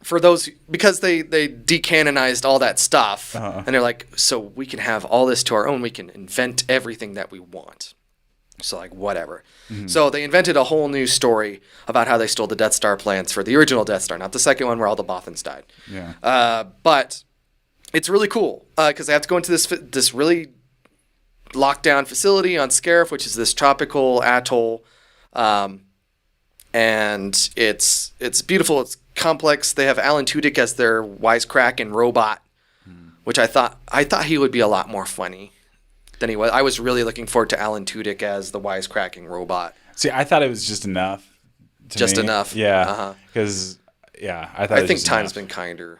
For those, because they decanonized all that stuff, and they're like, so we can have all this to our own. We can invent everything that we want. So like whatever. So they invented a whole new story about how they stole the Death Star plans for the original Death Star, not the second one where all the Bothans died. Yeah. But it's really cool because they have to go into this really lockdown facility on Scarif, which is this tropical atoll, and it's beautiful. It's complex. They have Alan Tudyk as their wisecracking robot, which I thought he would be a lot more funny than he was. I was really looking forward to Alan Tudyk as the wisecracking robot. See, I thought it was just enough. Just enough. Yeah. Because I think time's been kinder.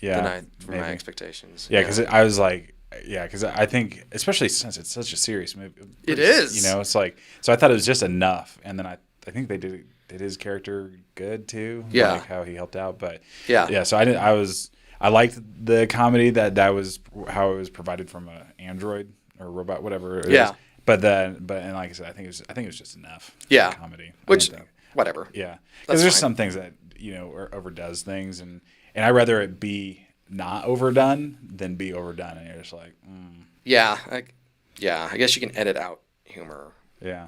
Than my expectations. Yeah, because I was like, because I think, especially since it's such a serious movie. It is. You know, it's like, so I thought it was just enough, and then I think they did his character good too. Yeah. Like how he helped out, but yeah. So I liked the comedy that was how it was provided from an android or robot, whatever it is. But like I said, I think it was just enough. Yeah. Comedy. Which whatever. Yeah. Because there's some things that overdoes things, and I'd rather it be not overdone than be overdone, and you're just like, Yeah. I guess you can edit out humor. Yeah.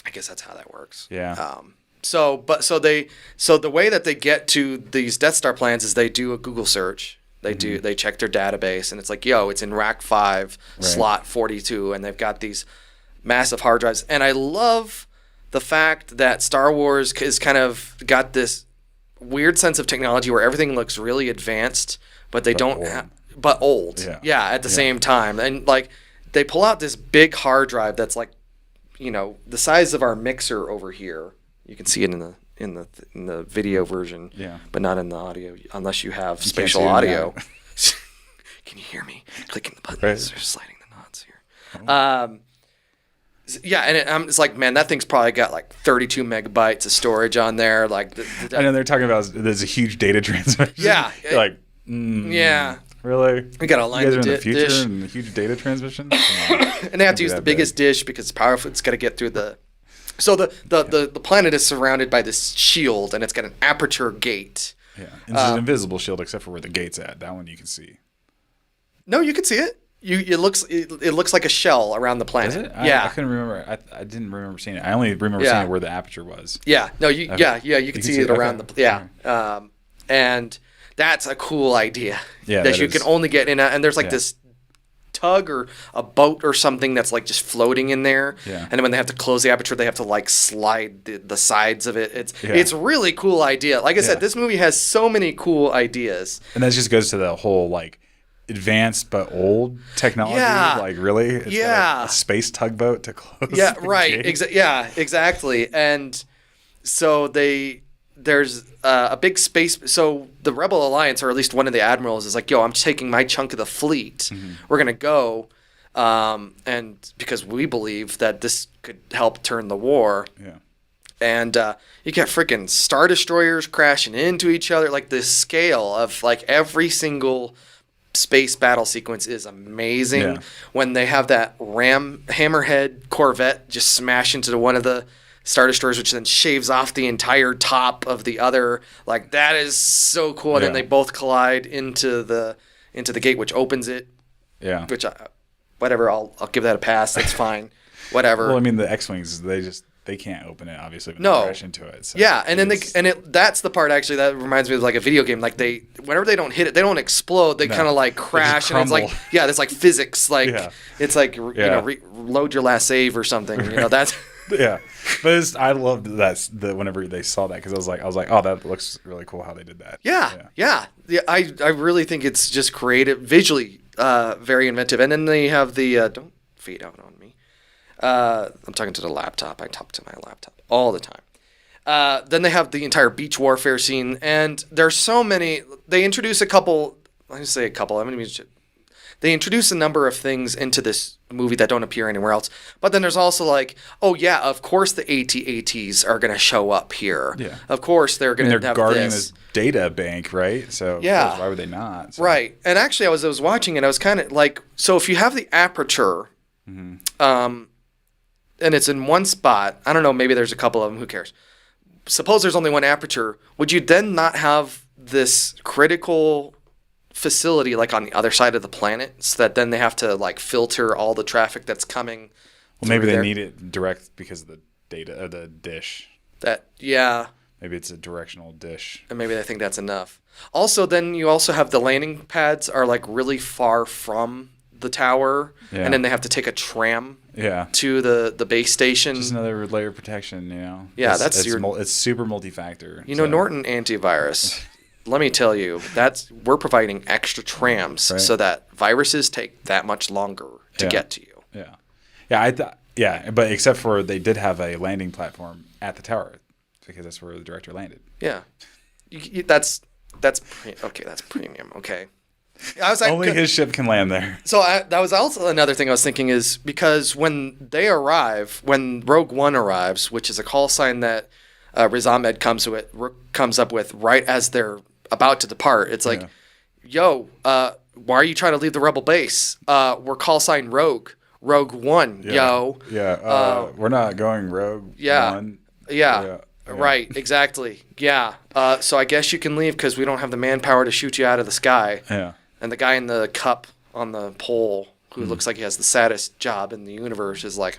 I guess that's how that works. Yeah. So the way that they get to these Death Star plans is they do a Google search. They check their database, and it's like, yo, it's in rack 5, slot 42, and they've got these massive hard drives. And I love the fact that Star Wars is kind of got this weird sense of technology where everything looks really advanced, but they don't but old. Yeah, at the same time. And like they pull out this big hard drive that's like, the size of our mixer over here. You can see it in the video version, but not in the audio unless you have spatial audio. Can you hear me clicking the buttons or sliding the knots here? And it's like, man, that thing's probably got like 32 megabytes of storage on there. Like, I know they're talking about there's a huge data transmission. Yeah, like, really? We got to line you guys the are in the future dish, and huge data transmission. and they have to use the biggest dish because it's powerful. It's got to get through the. So the planet is surrounded by this shield, and it's got an aperture gate. Yeah, and it's an invisible shield except for where the gate's at. That one you can see. No, you can see it. It looks like a shell around the planet. Is it? Yeah, I couldn't remember. I didn't remember seeing it. I only remember seeing it where the aperture was. Yeah. No. You can see it around the. Yeah. And that's a cool idea. Yeah. That you can only get in. And there's like this tug or a boat or something that's like just floating in there. Yeah. And then when they have to close the aperture, they have to like slide the sides of it. It's really cool idea. Like I said, this movie has so many cool ideas. And that just goes to the whole like advanced but old technology. Yeah. Like really? It's got a space tugboat to close. Yeah, right. Exactly. And so there's a big space. So the Rebel Alliance, or at least one of the admirals, is like, yo, I'm taking my chunk of the fleet. Mm-hmm. We're going to go. And because we believe that this could help turn the war. Yeah. And you get freaking Star Destroyers crashing into each other. Like the scale of like every single space battle sequence is amazing. Yeah. When they have that Hammerhead Corvette just smash into one of the Star Destroyers, which then shaves off the entire top of the other. Like that is so cool. And then they both collide into the gate, which opens it. Yeah. Which whatever, I'll give that a pass. That's fine. Whatever. Well, I mean, the X-wings, they can't open it, obviously, when they crash into it. So yeah, and then that's the part actually that reminds me of like a video game. Like whenever they don't hit it, they don't explode. They kind of like crash, and it's like there's like physics. Like it's like reload your last save or something. That's yeah. But I loved that whenever they saw that, because I was like, oh, that looks really cool how they did that. Yeah. I really think it's just creative, visually, very inventive. And then they have the don't fade out on me. I'm talking to the laptop. I talk to my laptop all the time. Then they have the entire beach warfare scene, and there's so many. They introduce a couple. I say a couple. They introduce a number of things into this movie that don't appear anywhere else. But then there's also like, oh yeah, of course the AT-ATs are going to show up here. Yeah. Of course they're going to have guarding this data bank, right? So of course, why would they not? So. Right. And actually, I was watching it. I was kind of like, so if you have the aperture, and it's in one spot, I don't know, maybe there's a couple of them. Who cares? Suppose there's only one aperture. Would you then not have this critical facility like on the other side of the planet, so that then they have to like filter all the traffic that's coming? Well, maybe they need it direct because of the data or the dish. Maybe it's a directional dish, and maybe they think that's enough. Also, then you also have the landing pads are like really far from the tower, and then they have to take a tram to the base station. Just another layer of protection, Yeah, it's super multi-factor. Norton Antivirus. Let me tell you, we're providing extra trams so that viruses take that much longer to get to you. Yeah, but except for they did have a landing platform at the tower because that's where the director landed. Yeah, that's okay. That's premium. Okay. I was like, only his ship can land there. So that was also another thing I was thinking is because when Rogue One arrives, which is a call sign that Riz Ahmed comes up with right as they're about to depart, it's like, yo, why are you trying to leave the Rebel base? We're call sign Rogue One, yo. Yeah, we're not going Rogue One. Yeah. Right, exactly. Yeah. So I guess you can leave because we don't have the manpower to shoot you out of the sky. Yeah. And the guy in the cup on the pole, who looks like he has the saddest job in the universe, is like,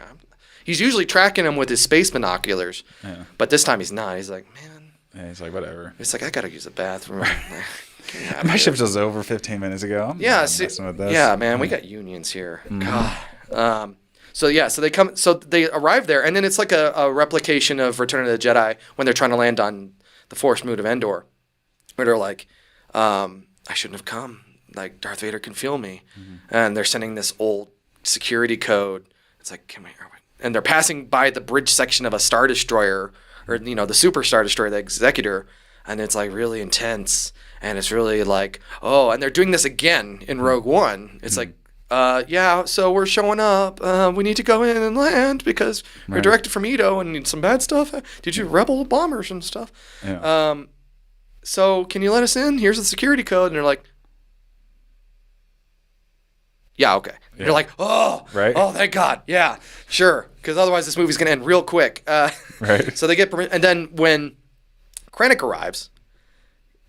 He's usually tracking him with his space binoculars, but this time he's not. He's like, man. Yeah, he's like, whatever. It's like, I gotta use the bathroom. My shift was over 15 minutes ago. I'm not messing with this. Yeah, man, we got unions here. God. So they arrive there, and then it's like a replication of Return of the Jedi when they're trying to land on the Forest Moon of Endor, where they're like, I shouldn't have come. Like, Darth Vader can feel me. And they're sending this old security code. It's like, and they're passing by the bridge section of a Star Destroyer, or, the Super Star Destroyer, the Executor, and it's like really intense. And it's really like, and they're doing this again in Rogue One. It's like, so we're showing up. We need to go in and land because we're directed from Edo and need some bad stuff. Did you rebel bombers and stuff? Yeah. So can you let us in? Here's the security code. And they're like, yeah, okay. Yeah. You're like, thank God. Yeah, sure. Because otherwise this movie's going to end real quick. Right. So they get permission. And then when Krennic arrives,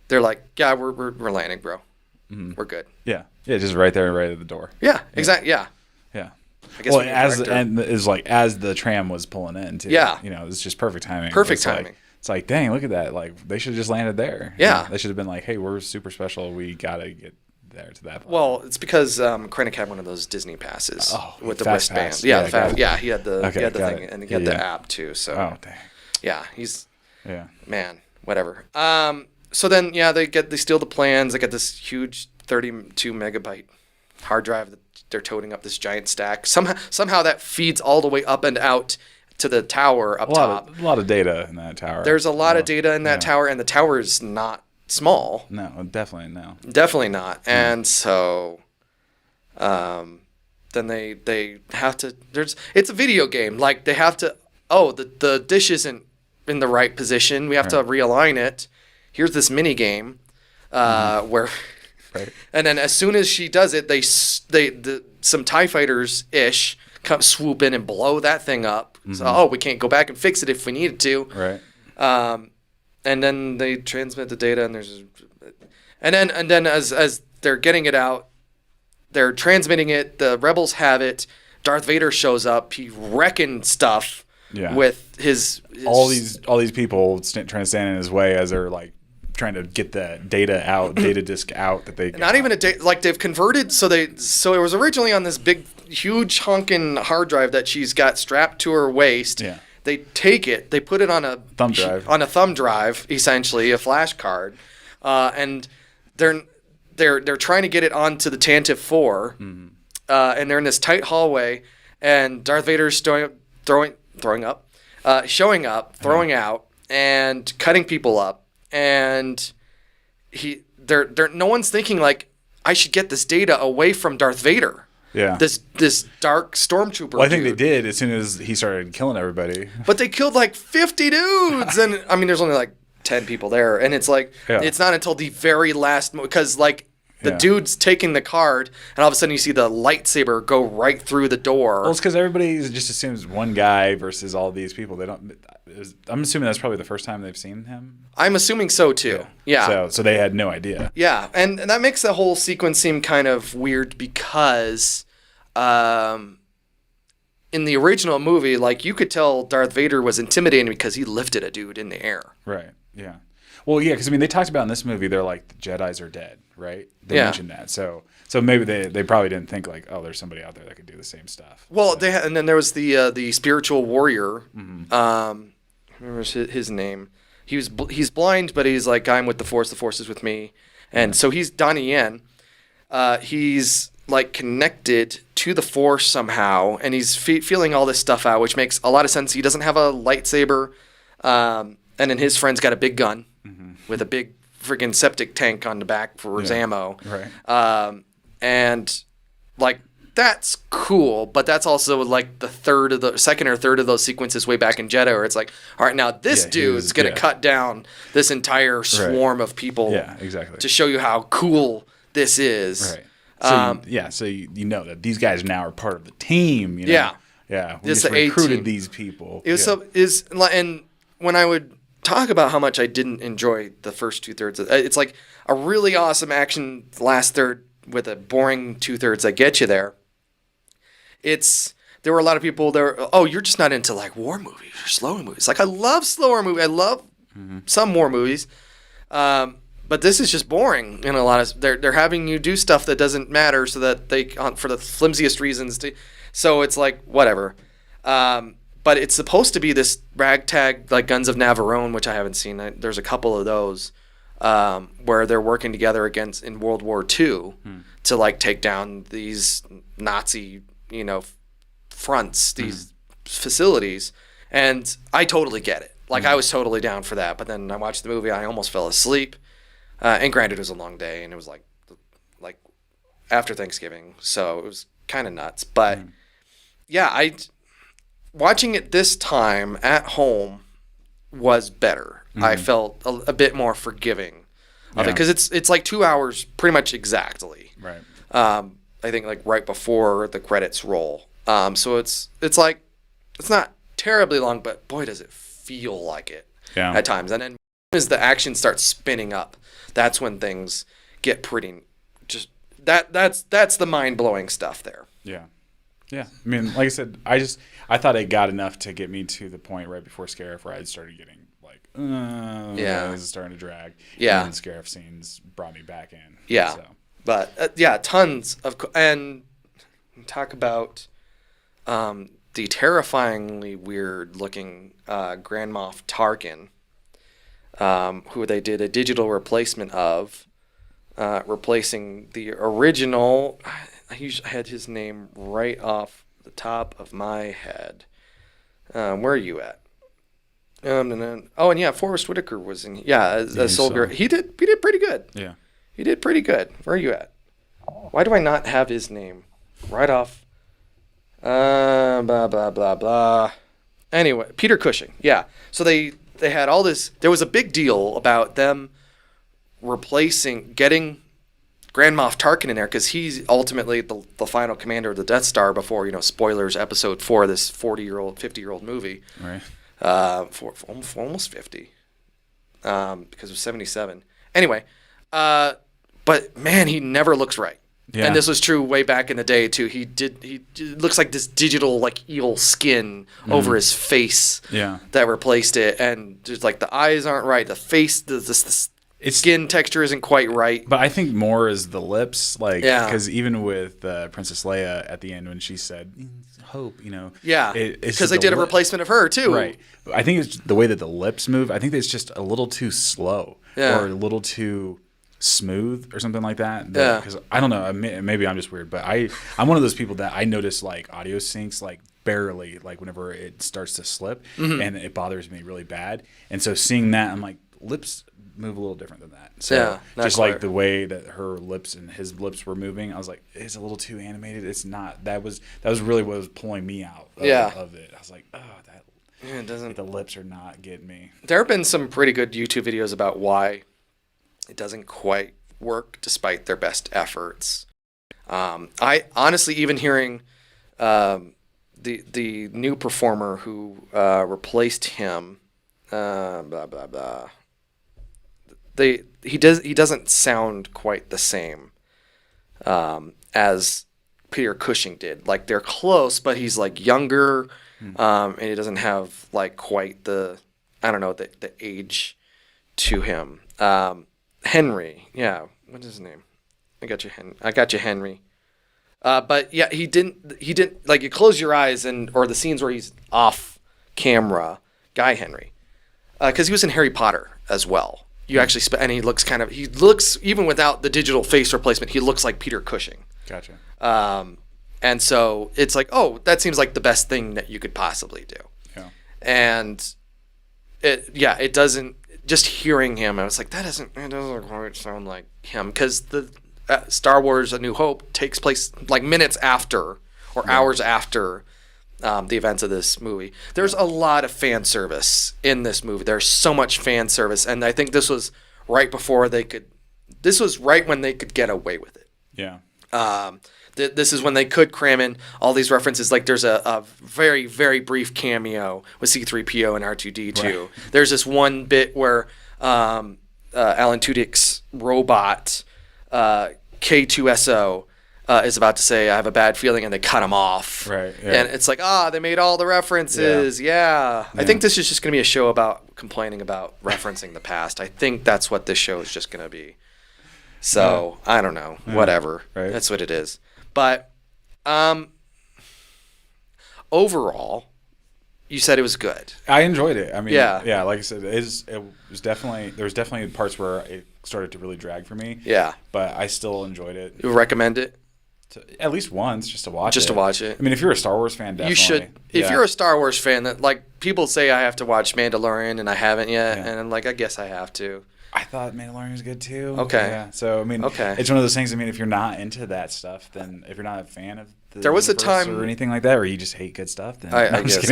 they're like, yeah, we're landing, bro. We're good. Yeah. Yeah, just right there, right at the door. Yeah, exactly. Yeah. Yeah. I guess as the tram was pulling in too. Yeah. It's just perfect timing. Perfect timing. It's like, dang, look at that. Like, they should have just landed there. Yeah. They should have been like, hey, we're super special. We got to get there to that point. Well, it's because Krennic had one of those Disney passes with the wristband. Pass. Yeah, he had the thing, and he had the app too. So. Oh, dang. Yeah, he's. Yeah. Man, whatever. So then, they steal the plans. They get this huge 32 megabyte hard drive that they're toting up this giant stack. Somehow that feeds all the way up and out to the tower up top. A lot of data in that tower. There's a lot of data in that tower, and the tower is not small. No, definitely no. Definitely not. And so, then they have to. It's a video game. Like they have to. Oh, the dish isn't in the right position. We have to realign it. Here's this mini game, where. Right. And then as soon as she does it, some TIE fighters ish come swoop in and blow that thing up. So we can't go back and fix it if we needed to. Right. And then they transmit the data, and then as they're getting it out, they're transmitting it. The rebels have it. Darth Vader shows up. He wrecking stuff with his all these people trying to stand in his way as they're like trying to get the data disk out that they got. Not even like they've converted. So it was originally on this big, huge honking hard drive that she's got strapped to her waist. Yeah. They take it, they put it on a thumb drive. Essentially a flash card, and they're trying to get it onto the Tantive 4, and they're in this tight hallway, and Darth Vader's showing up, throwing out, and cutting people up, and no one's thinking like, I should get this data away from Darth Vader. Yeah. This dark stormtrooper. Well, I think they did as soon as he started killing everybody. But they killed like 50 dudes, and I mean, there's only like 10 people there, and it's like it's not until the very last because like the dude's taking the card, and all of a sudden you see the lightsaber go right through the door. Well, it's because everybody just assumes one guy versus all these people. They don't. I'm assuming that's probably the first time they've seen him. I'm assuming so too. Yeah. So they had no idea. Yeah, and that makes the whole sequence seem kind of weird because, in the original movie, like you could tell Darth Vader was intimidating because he lifted a dude in the air. Right. Yeah. Well, yeah, because I mean, they talked about in this movie, they're like the Jedi's are dead, right? They mentioned that, so maybe they probably didn't think like, oh, there's somebody out there that could do the same stuff. Well, and then there was the spiritual warrior. Remember his name? He's blind, but he's like, I'm with the Force. The Force is with me, and so he's Donnie Yen. He's like connected to the Force somehow, and he's feeling all this stuff out, which makes a lot of sense. He doesn't have a lightsaber, and then his friend's got a big gun with a big freaking septic tank on the back for his ammo. Right. And like that's cool, but that's also like the second or third of those sequences way back in Jeddah, where it's like, all right, now this dude's gonna cut down this entire swarm of people. Yeah, exactly. To show you how cool this is. Right. So you know that these guys now are part of the team. You know? Yeah. Yeah. We This just the recruited A-team. these people. And when I would talk about how much I didn't enjoy the first 2/3, it's like a really awesome action last third with a boring 2/3 that gets you there. It's there were a lot of people there. Oh, you're just not into like war movies or slower movies. Like I love slower movies. I love some war movies. But this is just boring in a lot of. They're having you do stuff that doesn't matter, so that they for the flimsiest reasons. So it's like whatever. But it's supposed to be this ragtag like Guns of Navarone, which I haven't seen. There's a couple of those where they're working together against in World War II to like take down these Nazi fronts, these facilities, and I totally get it. Like I was totally down for that. But then I watched the movie, I almost fell asleep. And granted, it was a long day, and it was like after Thanksgiving, so it was kind of nuts. But yeah, watching it this time at home was better. I felt a bit more forgiving of it because it's like 2 hours, pretty much exactly. Right. I think like right before the credits roll. So it's like it's not terribly long, but boy, does it feel like it at times. And then as the action starts spinning up, that's when things get pretty just that's the mind-blowing stuff there. Yeah. I mean, like I said, I thought it got enough to get me to the point right before Scarif where I started getting like, this is starting to drag. Yeah. And then Scarif scenes brought me back in. Yeah. So. But tons of and talk about the terrifyingly weird-looking Grand Moff Tarkin. Who they did a digital replacement of, replacing the original. I had his name right off the top of my head. Where are you at? And yeah, Forrest Whitaker was in. Yeah, as Soldier. He did pretty good. Yeah, he did pretty good. Where are you at? Why do I not have his name right off? Blah blah blah blah. Anyway, Peter Cushing. Yeah, so they had all this. There was a big deal about them getting Grand Moff Tarkin in there because he's ultimately the final commander of the Death Star before, spoilers, episode 4 of this 50-year-old movie. Right. For almost 50. Because it was 77. Anyway, but man, he never looks right. Yeah. And this was true way back in the day too. He looks like this digital like eel skin over his face. Yeah. That replaced it, and just like the eyes aren't right, the face, the skin texture isn't quite right. But I think more is the lips, like because even with Princess Leia at the end when she said hope, yeah, because they did a replacement of her too. Right. I think it's the way that the lips move. I think it's just a little too slow or a little too smooth or something like that. Because I don't know, maybe I'm just weird, but I'm one of those people that I notice like audio syncs like barely, like whenever it starts to slip, and it bothers me really bad. And so seeing that, I'm like, lips move a little different than that. So just like the way that her lips and his lips were moving, I was like, it's a little too animated. It's not. That was really what was pulling me out of it. I was like, it doesn't. The lips are not getting me. There have been some pretty good YouTube videos about why it doesn't quite work despite their best efforts. I honestly, even hearing the new performer who replaced him, blah blah blah. He doesn't sound quite the same as Peter Cushing did. Like they're close, but he's like younger, and he doesn't have like quite the the age to him. Henry, yeah, what's his name? I got you, Henry. But yeah, he didn't like you close your eyes or the scenes where he's off camera, Guy Henry, because he was in Harry Potter as well. You actually and he looks even without the digital face replacement, he looks like Peter Cushing. Gotcha. And so it's like, oh, that seems like the best thing that you could possibly do. Yeah. And it doesn't. Just hearing him, I was like, it doesn't quite sound like him, because the Star Wars: A New Hope takes place like minutes after or hours after the events of this movie. There's a lot of fan service in this movie. There's so much fan service, and I think this was right before they could. This was right when they could get away with it. Yeah. This is when they could cram in all these references. Like there's a very, very brief cameo with C-3PO and R2-D2. Right. There's this one bit where Alan Tudyk's robot, K2SO, is about to say, I have a bad feeling, and they cut him off. Right. Yeah. And it's like, they made all the references. Yeah. I think this is just going to be a show about complaining about referencing the past. I think that's what this show is just going to be. So, I don't know. Whatever. Right. That's what it is. But overall, you said it was good. I enjoyed it. I mean, yeah, like I said, it was definitely, there was definitely parts where it started to really drag for me. Yeah. But I still enjoyed it. You recommend it? At least once, just to watch it. Just to watch it. I mean, if you're a Star Wars fan, definitely. You should. If you're a Star Wars fan, that like people say I have to watch Mandalorian and I haven't yet, and I'm like, I guess I have to. I thought Mandalorian was good too. Okay. Yeah. So I mean, it's one of those things. I mean, if you're not into that stuff, then if you're not a fan of the there was a time or anything like that, or you just hate good stuff, then I guess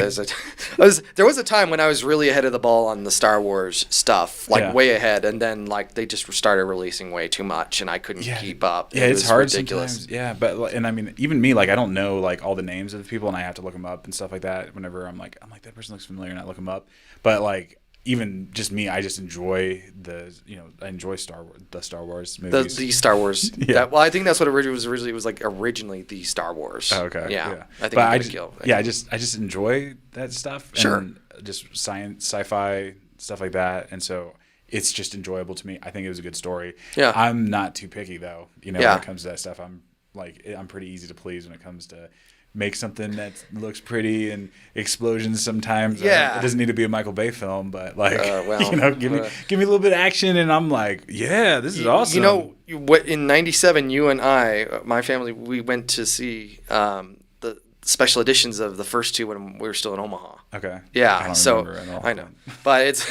there was a time when I was really ahead of the ball on the Star Wars stuff, like way ahead, and then like they just started releasing way too much, and I couldn't keep up. Yeah, it's hard ridiculous. Sometimes. Yeah, but and I mean, even me, like I don't know like all the names of the people, and I have to look them up and stuff like that. Whenever I'm like that person looks familiar, and I look them up, but like. Even just me, I just enjoy I enjoy Star Wars movies. The Star Wars. Well, I think that's what it was originally. It was like originally the Star Wars. Oh, okay. Yeah. I think I just enjoy that stuff. Sure. And just science, sci-fi stuff like that, and so it's just enjoyable to me. I think it was a good story. Yeah. I'm not too picky though. When it comes to that stuff, I'm pretty easy to please when it comes to. Make something that looks pretty and explosions sometimes. Yeah. It doesn't need to be a Michael Bay film, but like, give me a little bit of action and I'm like, yeah, this is awesome. In 97, you and I, my family, we went to see the special editions of the first two when we were still in Omaha. Okay. Yeah. I don't remember at all. I know. But it's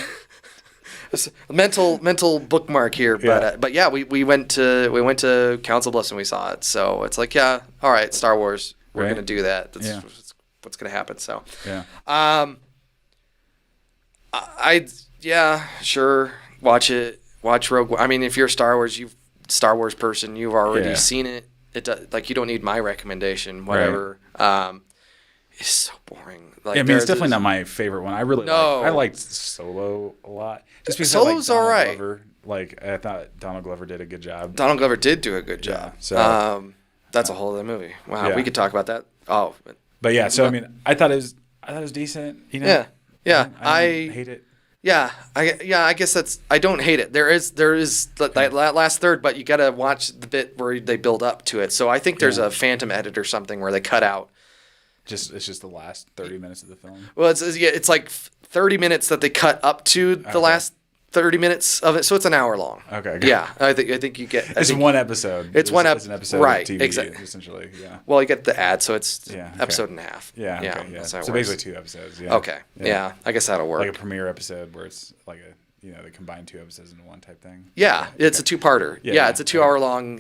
a mental bookmark here. But yeah, we went to Council Bluffs and we saw it. So it's like, all right, Star Wars. We're going to do that. That's what's going to happen. So, sure. Watch it. Watch Rogue One. I mean, if you're a Star Wars person, you've already seen it. You don't need my recommendation. Whatever. Right. It's so boring. Like, I mean, it's definitely not my favorite one. I really I liked Solo a lot. Just because Solo's all right. Glover. Like I thought Donald Glover did a good job. Donald Glover did do a good job. So. That's a whole other movie. Wow, we could talk about that. Oh, but yeah. So I mean, I thought it was decent. Yeah. I hate it. Yeah, I guess that's. I don't hate it. There is that last third, but you gotta watch the bit where they build up to it. So I think there's a phantom edit or something where they cut out. It's just the last 30 minutes of the film. Well, it's like 30 minutes that they cut up to the last 30 minutes of it, so it's an hour long. Okay. Yeah, I think you get. It's one episode. It's one episode. It's an episode right, of TV, exactly. Essentially, yeah. Well, you get the ad, so it's episode and a half. Yeah. Yeah. Okay, That's how it so works. basically 2 episodes. Yeah. Okay. Yeah. I guess that'll work. Like a premiere episode where it's like they combine 2 episodes into one type thing. Yeah, it's a 2-parter. Yeah, it's a 2-hour long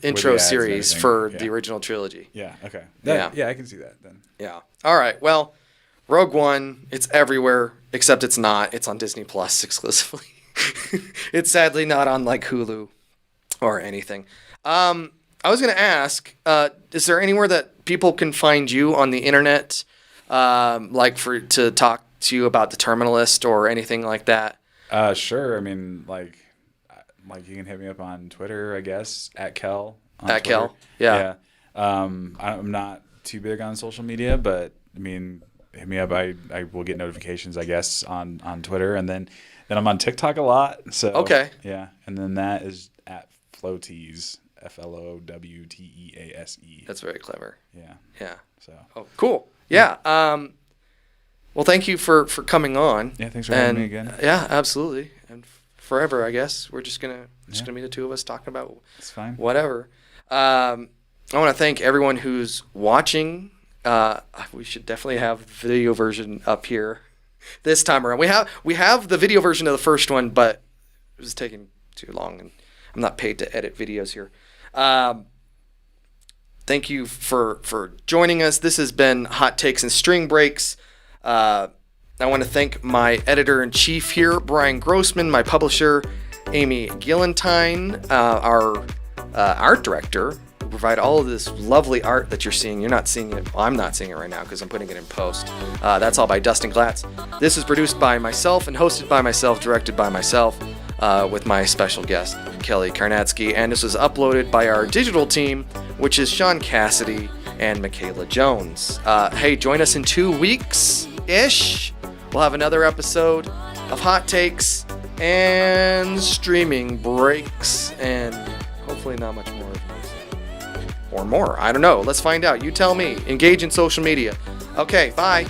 intro series for the original trilogy. Yeah. Okay. Yeah, I can see that then. Yeah. All right. Well, Rogue One, it's everywhere except it's not. It's on Disney Plus exclusively. It's sadly not on like Hulu or anything. I was going to ask, is there anywhere that people can find you on the internet, to talk to you about The Terminalist or anything like that? Sure. I mean, like you can hit me up on Twitter, I guess, at Kel. At Kel. Yeah. I'm not too big on social media, but I mean, hit me up. I will get notifications, I guess, on Twitter, and then I'm on TikTok a lot. So okay. Yeah, and then that is at Flowtease, FLOWTEASE. That's very clever. Yeah. Yeah. So. Oh, cool. Yeah. Well, thank you for coming on. Yeah, thanks for having me again. Yeah, absolutely. And forever, I guess. We're just gonna be the two of us talking about it's fine. Whatever. I want to thank everyone who's watching. We should definitely have the video version up here this time around. We have the video version of the first one, but it was taking too long, and I'm not paid to edit videos here. Thank you for joining us. This has been Hot Takes and String Breaks. I want to thank my editor-in-chief here, Brian Grossman, my publisher, Amy Gillentine, our art director, who provide all of this lovely art that you're seeing. You're not seeing it. Well, I'm not seeing it right now because I'm putting it in post. That's all by Dustin Glatz. This is produced by myself and hosted by myself, directed by myself, with my special guest, Kelly Karnetsky. And this was uploaded by our digital team which is Sean Cassidy and Michaela Jones. Hey, join us in 2 weeks-ish. We'll have another episode of Hot Takes and streaming breaks, and hopefully not much more or more. I don't know. Let's find out. You tell me. Engage in social media. Okay, bye.